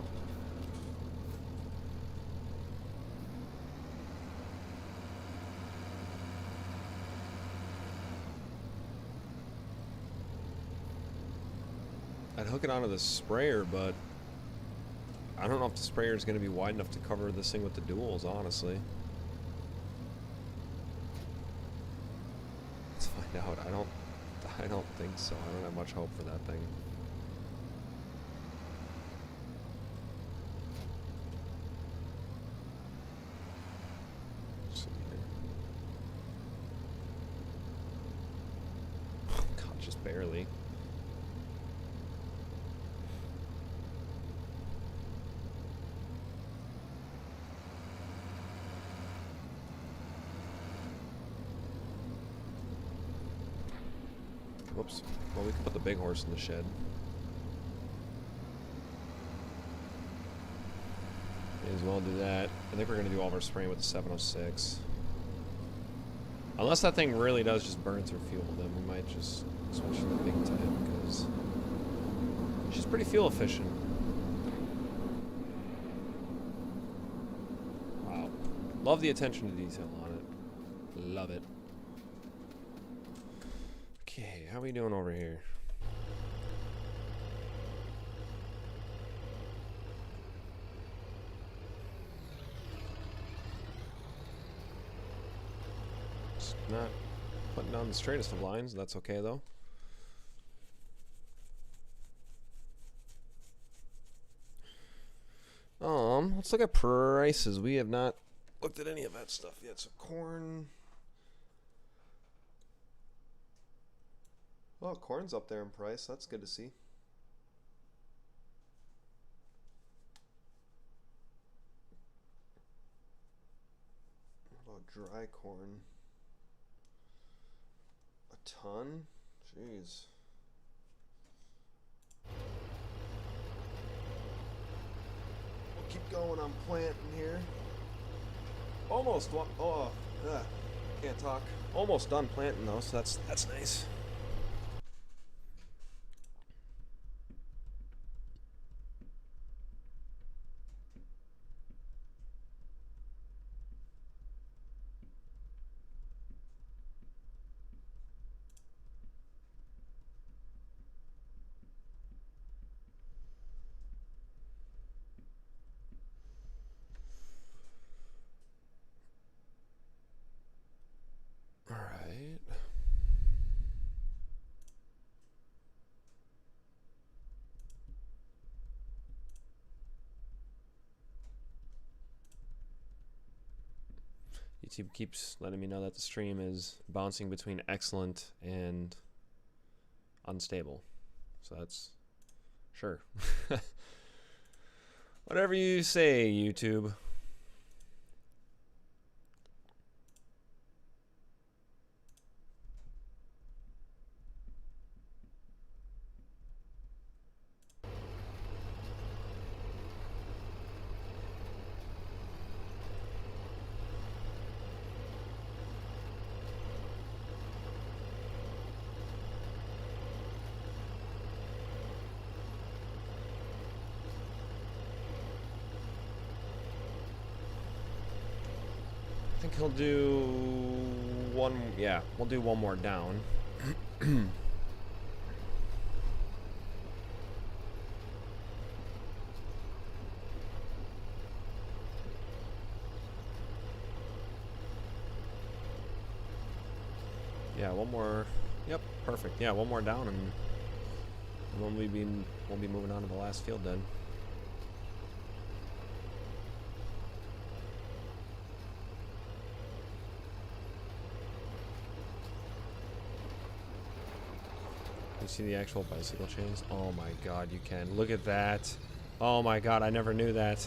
I'd hook it onto the sprayer, but I don't know if the sprayer is going to be wide enough to cover this thing with the duals, honestly. Let's find out. I don't think so. I don't have much hope for that thing. Let's see here. Oh God, just barely. Whoops. Well, we can put the big horse in the shed. May as well do that. I think we're going to do all of our spraying with the 706. Unless that thing really does just burn through fuel, then we might just switch to the big time, because she's pretty fuel efficient. Wow. Love the attention to detail on it. Love it. Okay, how are we doing over here? It's not putting down the straightest of lines. That's okay, though. Let's look at prices. We have not looked at any of that stuff yet. So corn. Well, corn's up there in price. That's good to see. What about dry corn? A ton? Jeez. We'll keep going on planting here. Almost one. Oh, can't talk. Almost done planting though, so that's nice. YouTube keeps letting me know that the stream is bouncing between excellent and unstable. So that's sure. Whatever you say, YouTube. I think he'll do one, yeah, we'll do one more down. Yeah, one more, yep, perfect. Yeah, one more down and we'll be moving on to the last field then. You see the actual bicycle chains? Oh my god, you can. Look at that. Oh my god, I never knew that.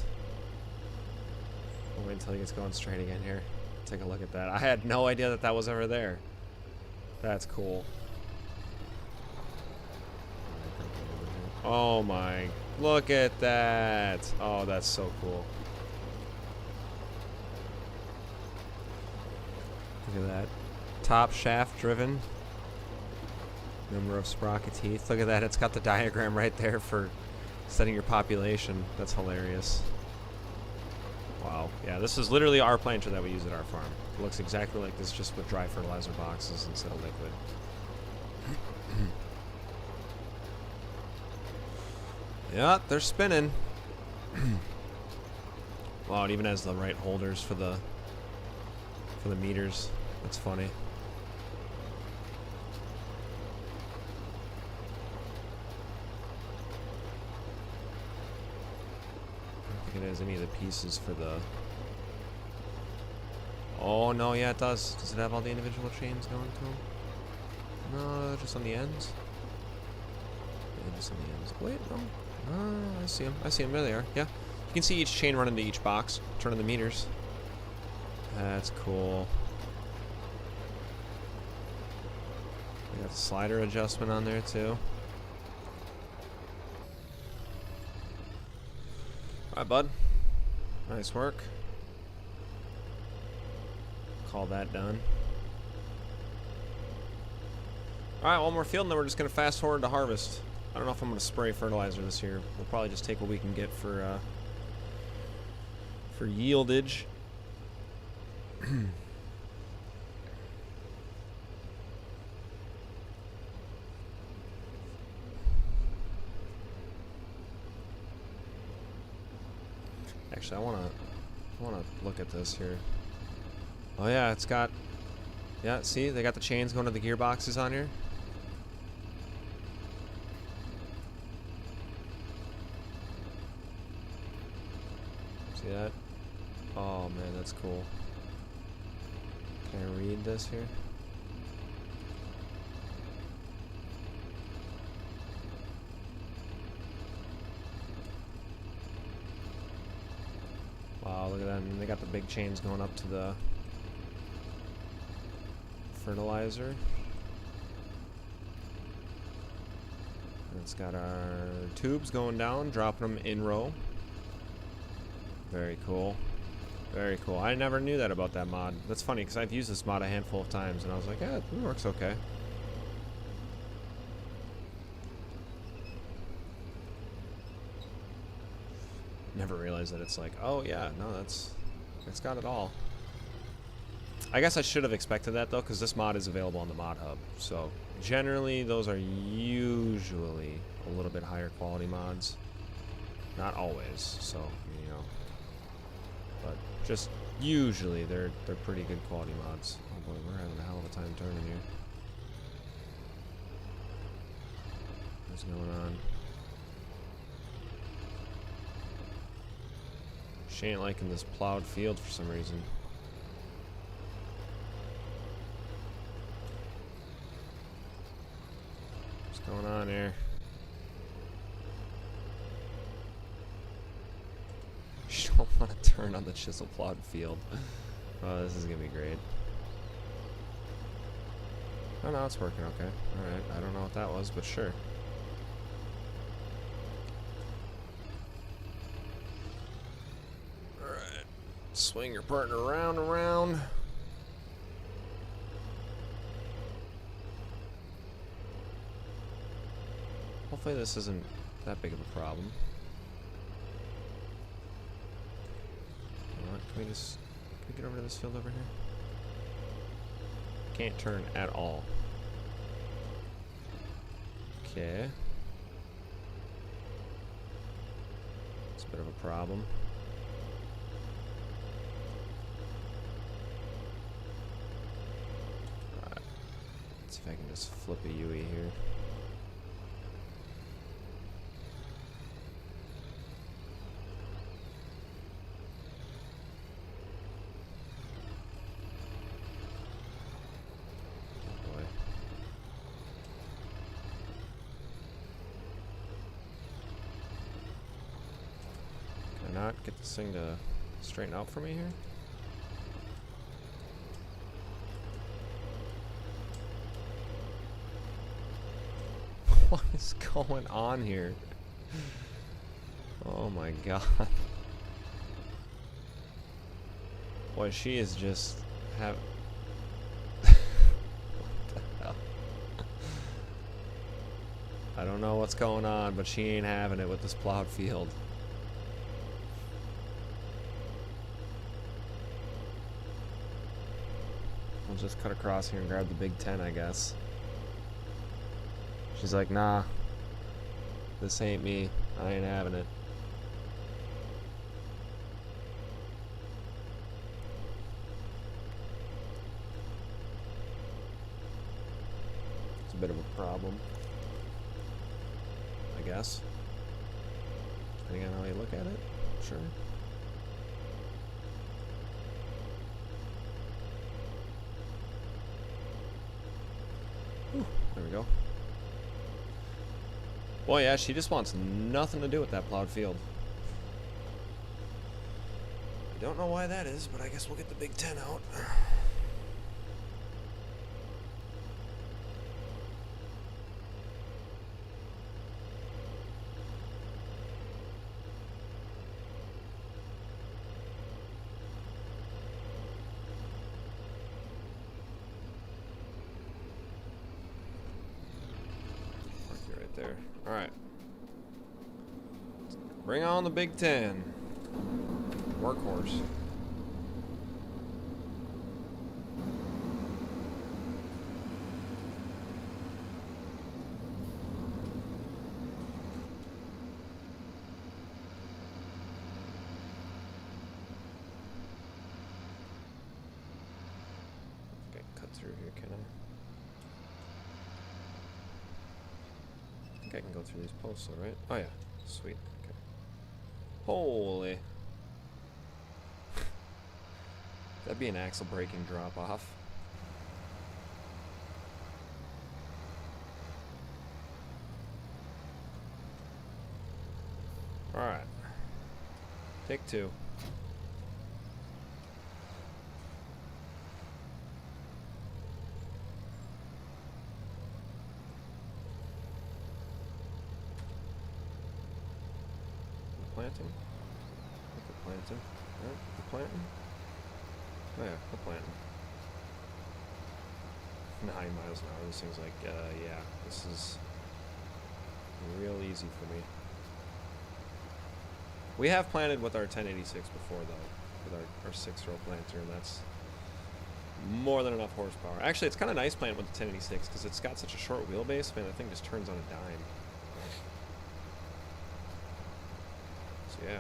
I'll wait until he gets going straight again here. Take a look at that. I had no idea that that was ever there. That's cool. Oh my, look at that. Oh, that's so cool. Look at that. Top shaft driven. Number of sprocket teeth. Look at that. It's got the diagram right there for setting your population. That's hilarious. Wow. Yeah, this is literally our planter that we use at our farm. It looks exactly like this, just with dry fertilizer boxes instead of liquid. Yeah, they're spinning. Wow, it even has the right holders for the meters. That's funny. I don't think it has any of the pieces for the... Oh, no, yeah, it does. Does it have all the individual chains going to them? No, just on the ends. Yeah, just on the ends. Wait, no. Oh, I see them. I see them. There they are. Yeah. You can see each chain running to each box, turning the meters. That's cool. We got the slider adjustment on there too. Alright, bud. Nice work. Call that done. Alright, one more field and then we're just going to fast forward to harvest. I don't know if I'm going to spray fertilizer this year. We'll probably just take what we can get for yieldage. Actually, I wanna look at this here. Oh yeah, it's got... Yeah, see? They got the chains going to the gearboxes on here. See that? Oh man, that's cool. Can I read this here? Wow, look at that. And they got the big chains going up to the fertilizer. And it's got our tubes going down, dropping them in row. Very cool. Very cool. I never knew that about that mod. That's funny because I've used this mod a handful of times and I was like, yeah, it works okay. Never realized that it's like, oh yeah, no, it's got it all. I guess I should have expected that though, because this mod is available on the mod hub. So generally those are usually a little bit higher quality mods. Not always, so you know. But just usually they're pretty good quality mods. Oh boy, we're having a hell of a time turning here. What's going on? She ain't liking this plowed field for some reason. What's going on here? She don't want to turn on the chisel plowed field. Oh, this is gonna be great. Oh no, it's working okay. Alright, I don't know what that was, but sure. Swing your partner around and around. Hopefully this isn't that big of a problem. You know what, can we get over to this field over here? Can't turn at all. Okay. It's a bit of a problem. See if I can just flip a UE here. Oh boy. Can I not get this thing to straighten out for me here? is going on here? Oh my god. Boy, she is just what the hell? I don't know what's going on, but she ain't having it with this plowed field. We'll just cut across here and grab the big 10, I guess. She's like, nah, this ain't me. I ain't having it. It's a bit of a problem, I guess. Depending on how you look at it, sure. Whew, there we go. Boy, yeah, she just wants nothing to do with that plowed field. I don't know why that is, but I guess we'll get the big 10 out. There. All right. Bring on the big 10. Workhorse. Okay, cut through here, can I? I can go through these posts, all right? Oh yeah, sweet. Okay. Holy! That'd be an axle braking drop off. All right. Take 2. Planting? We're planting. Alright, we're planting. Oh yeah, we're planting. 9 miles an hour. This thing's like, yeah, this is real easy for me. We have planted with our 1086 before though, with our 6-row planter, and that's more than enough horsepower. Actually, it's kind of nice planting with the 1086 because it's got such a short wheelbase, man, that thing just turns on a dime. So yeah.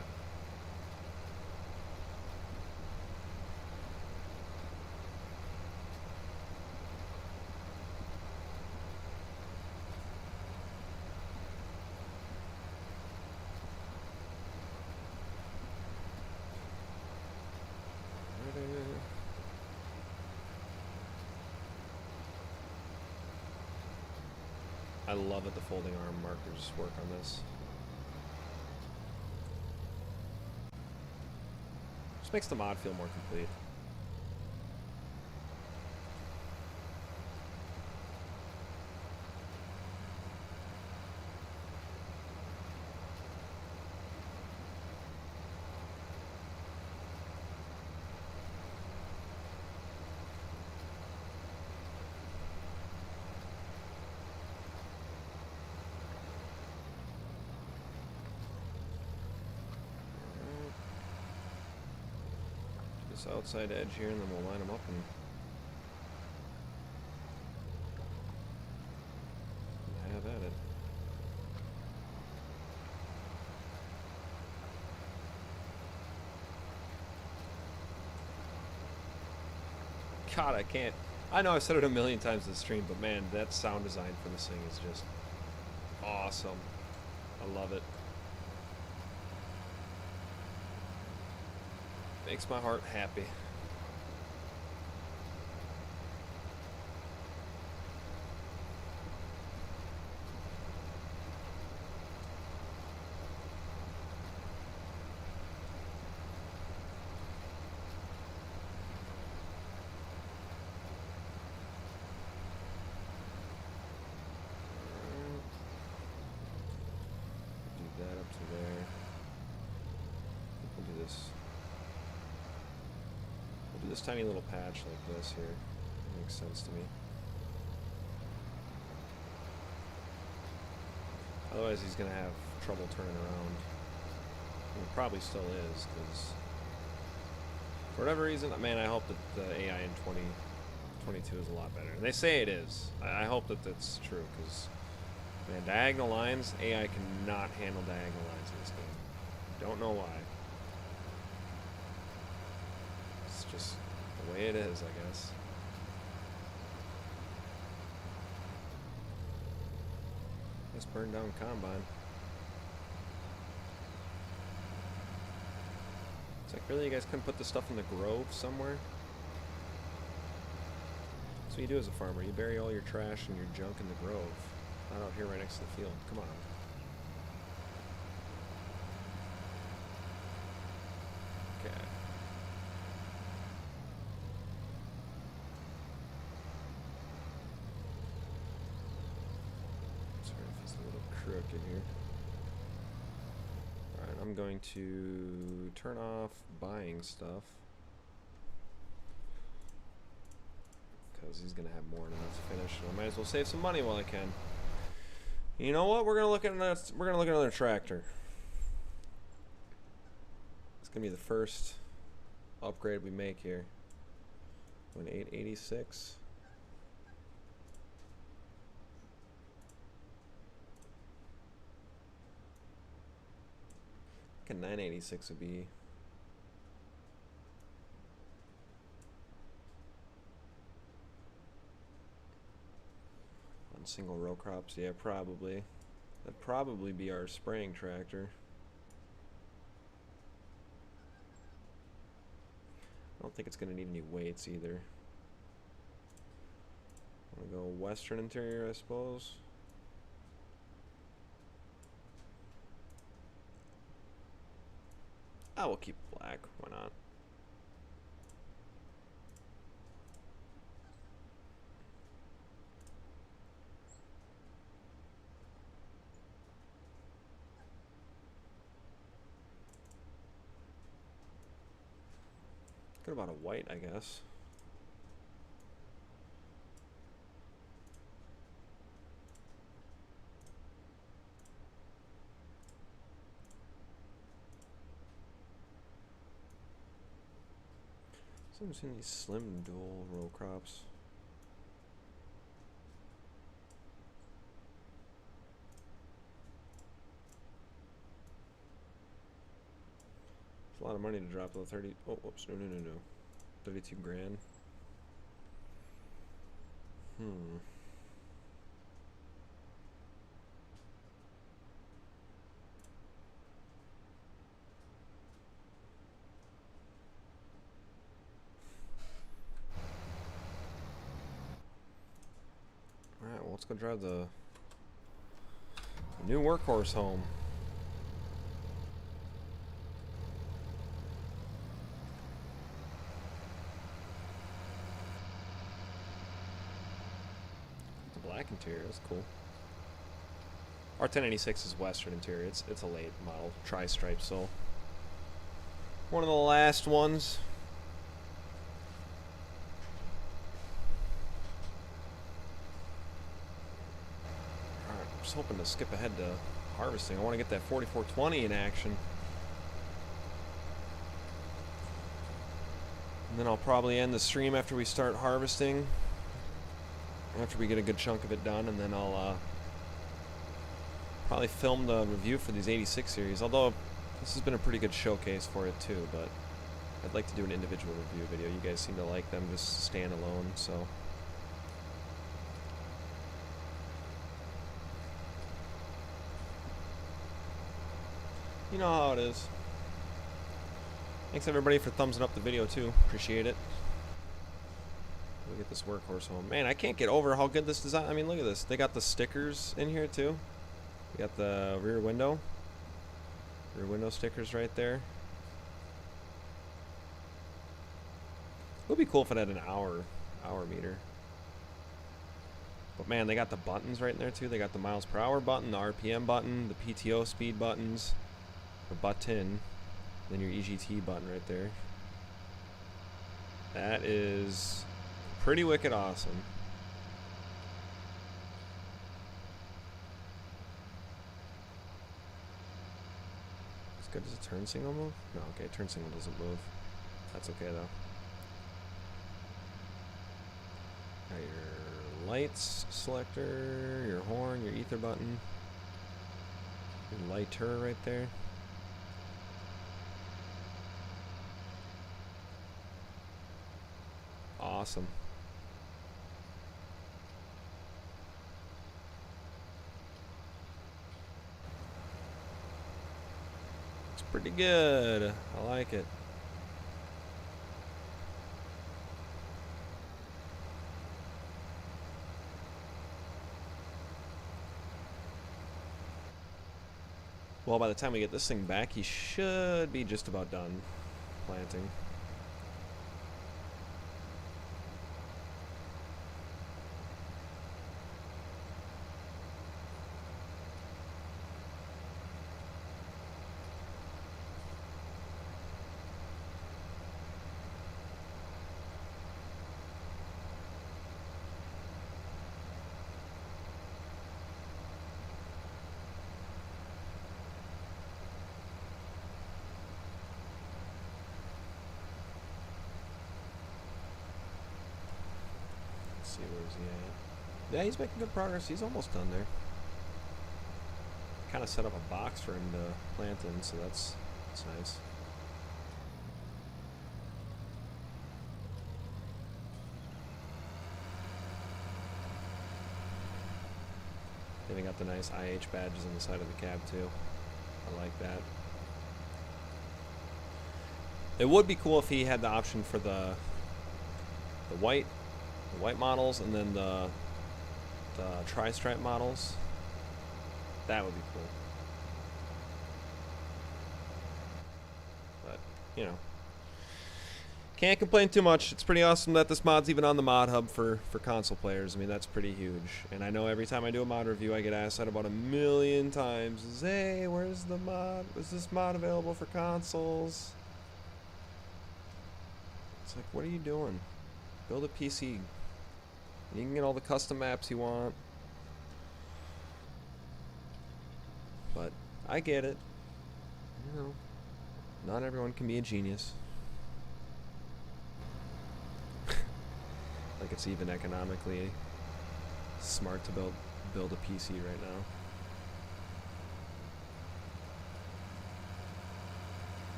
I love that the folding arm markers work on this. Just makes the mod feel more complete. This outside edge here, and then we'll line them up and have at it. God, I can't. I know I've said it a million times in the stream, but man, that sound design for this thing is just awesome. I love it. Makes my heart happy. to there. We'll do this. We'll do this tiny little patch like this here. That makes sense to me. Otherwise he's going to have trouble turning around. He probably still is, because for whatever reason, man, I hope that the AI in 2022 is a lot better. And they say it is. I hope that that's true, because, man, diagonal lines, AI cannot handle diagonal lines in this game. Don't know why. It's just the way it is, I guess. Let's burn down Combine. It's like, really, you guys couldn't put this stuff in the grove somewhere? That's what you do as a farmer. You bury all your trash and your junk in the grove. Not out here right next to the field. Come on. Okay. Sorry if it's a little crooked here. Alright, I'm going to turn off buying stuff, because he's going to have more than enough to finish. So I might as well save some money while I can. You know what? We're going to look at another tractor. It's going to be the first upgrade we make here. An 886. I think a 986 would be on single row crops. Yeah, probably. That'd probably be our spraying tractor. I don't think it's going to need any weights either. I'm going to go western interior, I suppose. I will keep black. Why not? Good about a white, I guess. I've seen these slim dual row crops. It's a lot of money to drop though. 30. Oh, whoops! No. 32 grand. Alright, well, let's go drive the new workhorse home. The black interior is cool. Our 1086 is Western interior. It's a late model, tri-stripe, so one of the last ones. Hoping to skip ahead to harvesting. I want to get that 4420 in action. And then I'll probably end the stream after we start harvesting. After we get a good chunk of it done, and then I'll probably film the review for these 86 series. Although this has been a pretty good showcase for it too, but I'd like to do an individual review video. You guys seem to like them just standalone, so. You know how it is. Thanks everybody for thumbsing up the video too. Appreciate it. Look at this workhorse home. Man, I can't get over how good this design. I mean, look at this. They got the stickers in here too. We got the rear window stickers right there. It would be cool if it had an hour meter. But man, they got the buttons right in there too. They got the miles per hour button, the RPM button, the PTO speed buttons. or button, then your EGT button right there. That is pretty wicked awesome. As good as a turn signal move? No, okay, turn signal doesn't move. That's okay though. Got your lights selector, your horn, your ether button, your lighter right there. Awesome. It's pretty good. I like it. Well, by the time we get this thing back, he should be just about done planting. See, where's he at? Yeah, he's making good progress. He's almost done there. Kind of set up a box for him to plant in, so that's nice. They got the nice IH badges on the side of the cab too. I like that. It would be cool if he had the option for the white models and then the tri-stripe models. That would be cool. But, you know, can't complain too much. It's pretty awesome that this mod's even on the mod hub for console players. I mean, that's pretty huge. And I know every time I do a mod review, I get asked that about 1,000,000 times. Hey, where's the mod? Was this mod available for consoles? It's like, what are you doing? Build a PC. You can get all the custom maps you want. But I get it. You know, not everyone can be a genius. Like it's even economically smart to build a PC right now.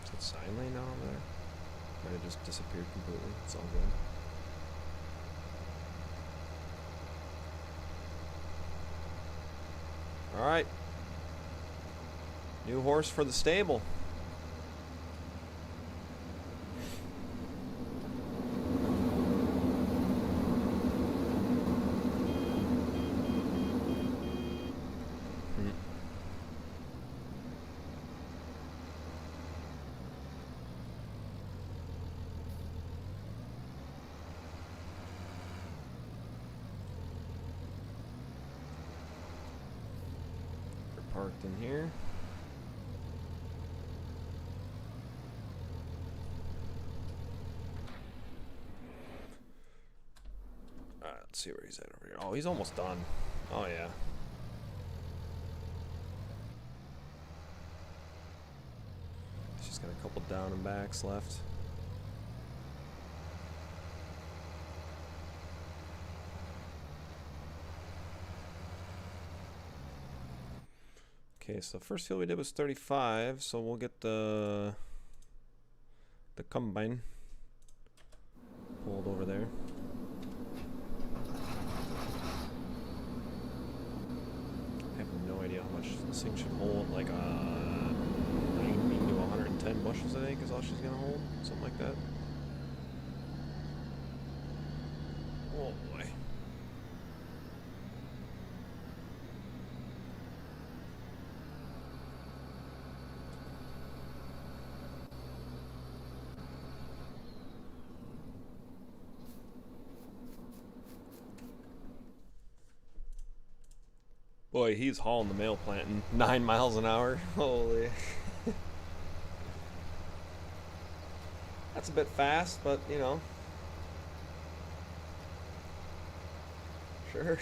Is that sign lane now over there? Might have just disappeared completely. It's all good. Alright. New horse for the stable. Parked in here. Alright, let's see where he's at over here. Oh, he's almost done. Oh, yeah. He's just got a couple down and backs left. Okay, so the first field we did was 35, so we'll get the combine pulled over there. I have no idea how much this thing should hold, like 90 to 110 bushels I think is all she's gonna hold, something like that. Oh boy. Boy, he's hauling the mail planting 9 miles an hour. Holy. That's a bit fast, but you know. Sure.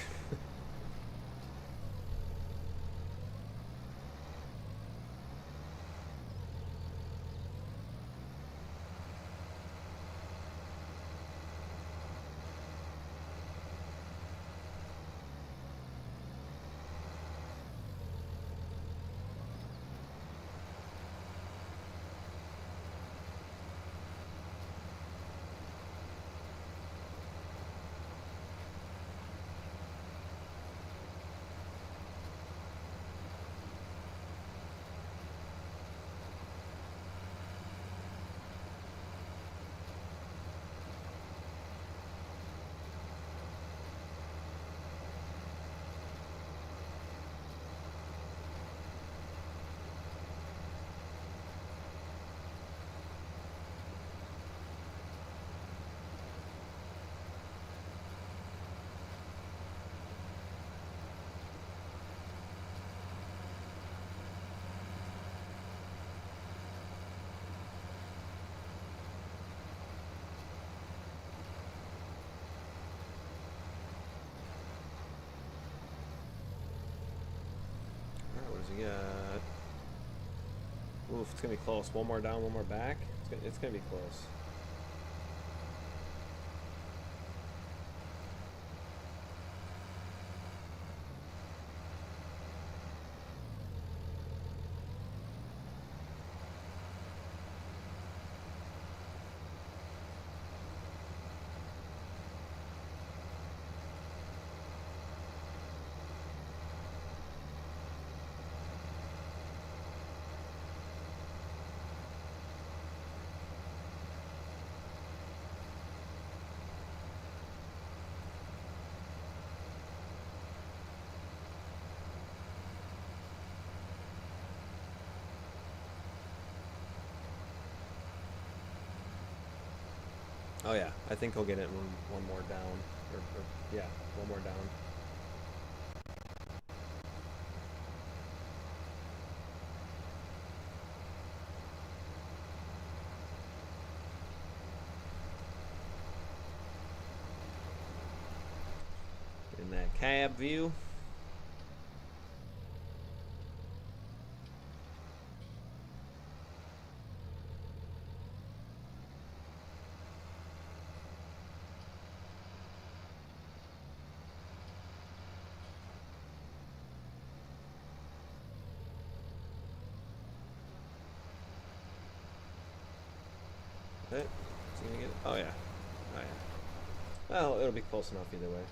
What does he got? Oof, it's gonna be close. One more down, one more back. It's gonna be close. Oh yeah, I think he'll get it one more down. Or yeah, one more down. In that cab view. Is he gonna get it? Oh yeah. Oh yeah. Well, it'll be close enough either way.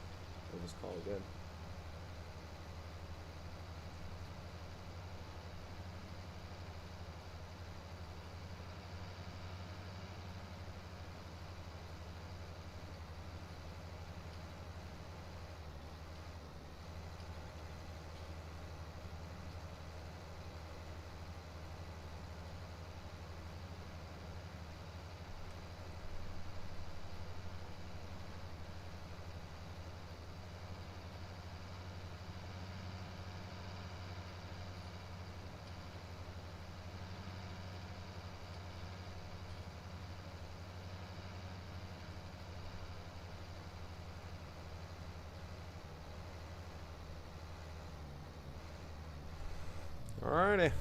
We'll just call it good. Alrighty.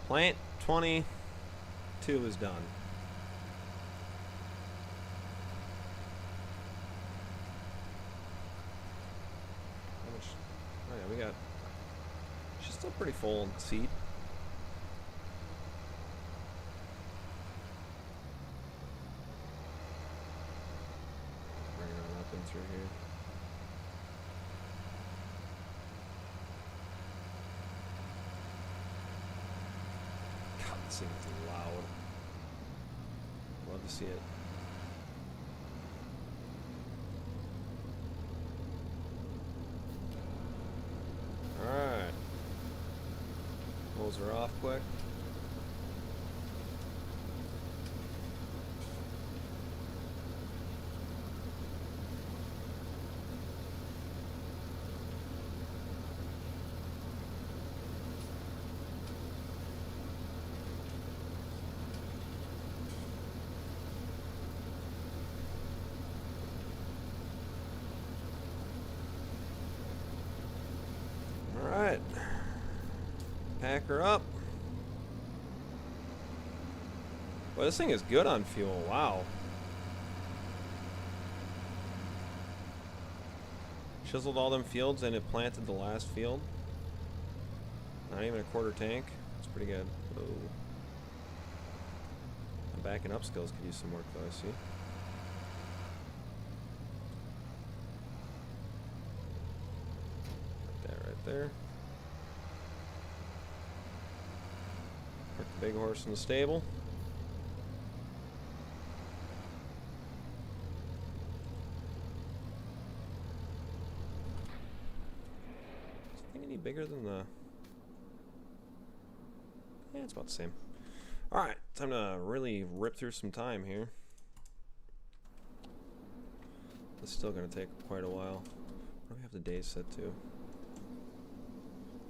Plant 22 is done. How much? Oh yeah, we got. She's still pretty full in seed. Bringing on up and through here. This thing is loud. Love to see it. Alright. Close her off quick. Back her up. Boy, this thing is good on fuel. Wow. Chiseled all them fields and it planted the last field. Not even a quarter tank. It's pretty good. Whoa. My backing up skills could use some work though, I see. Right there. Put the big horse in the stable. Is this thing any bigger than the... Yeah, it's about the same. Alright, time to really rip through some time here. It's still going to take quite a while. What do we have the days set to?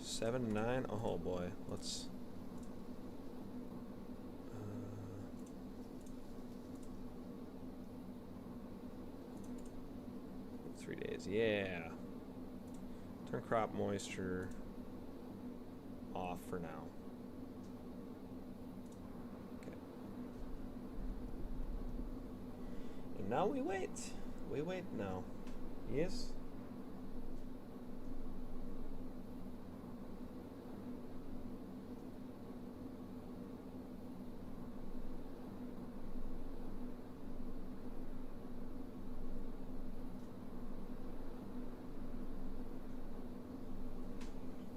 7 to 9? Oh boy, let's... 3 days, yeah. Turn crop moisture off for now. Okay. And now we wait. We wait now. Yes?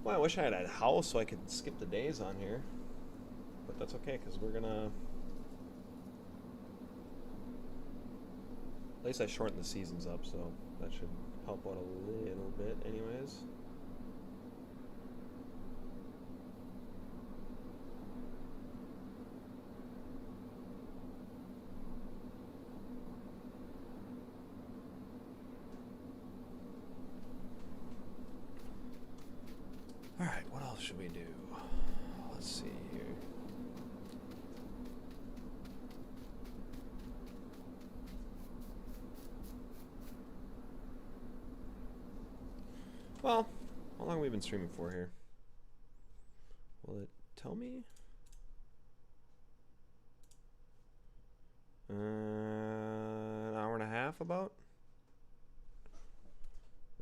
Well, I wish I had a house so I could skip the days on here. But that's okay, because we're gonna... At least I shortened the seasons up, so that should help out a little bit anyways. Alright, what else should we do? Let's see here. Well, how long have we been streaming for here? Will it tell me? An hour and a half about?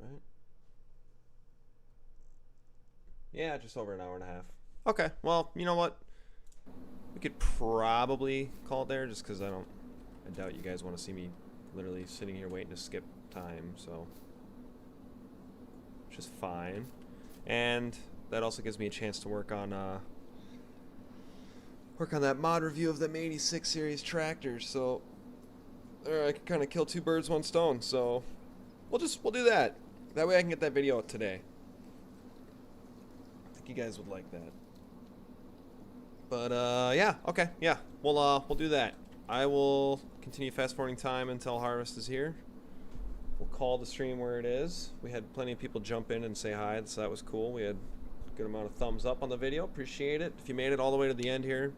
Right? Yeah, just over an hour and a half. Okay, well, you know what? We could probably call it there just because I doubt you guys want to see me literally sitting here waiting to skip time, so. Which is fine. And that also gives me a chance to work on that mod review of them 86 series tractors, so I can kind of kill two birds, one stone, so we'll do that. That way I can get that video out today. You guys would like that. But yeah, okay, yeah. We'll do that. I will continue fast forwarding time until harvest is here. We'll call the stream where it is. We had plenty of people jump in and say hi, so that was cool. We had a good amount of thumbs up on the video. Appreciate it. If you made it all the way to the end here,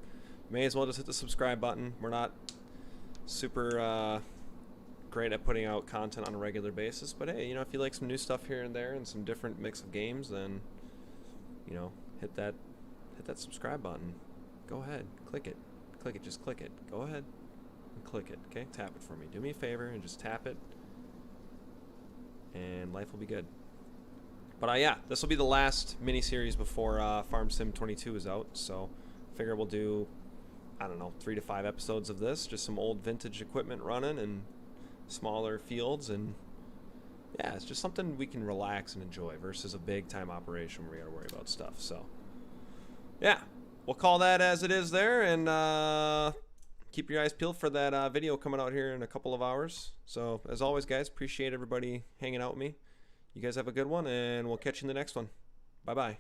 may as well just hit the subscribe button. We're not super great at putting out content on a regular basis, but hey, you know, if you like some new stuff here and there and some different mix of games, then you know, hit that subscribe button. Go ahead, click it, just click it. Go ahead and click it, okay? Tap it for me. Do me a favor and just tap it, and life will be good. But yeah, this will be the last mini-series before Farm Sim 22 is out, so I figure we'll do, I don't know, 3 to 5 episodes of this, just some old vintage equipment running and smaller fields, and yeah, it's just something we can relax and enjoy versus a big time operation where we gotta worry about stuff. So yeah, we'll call that as it is there, and keep your eyes peeled for that video coming out here in a couple of hours. So as always, guys, appreciate everybody hanging out with me. You guys have a good one, and we'll catch you in the next one. Bye bye.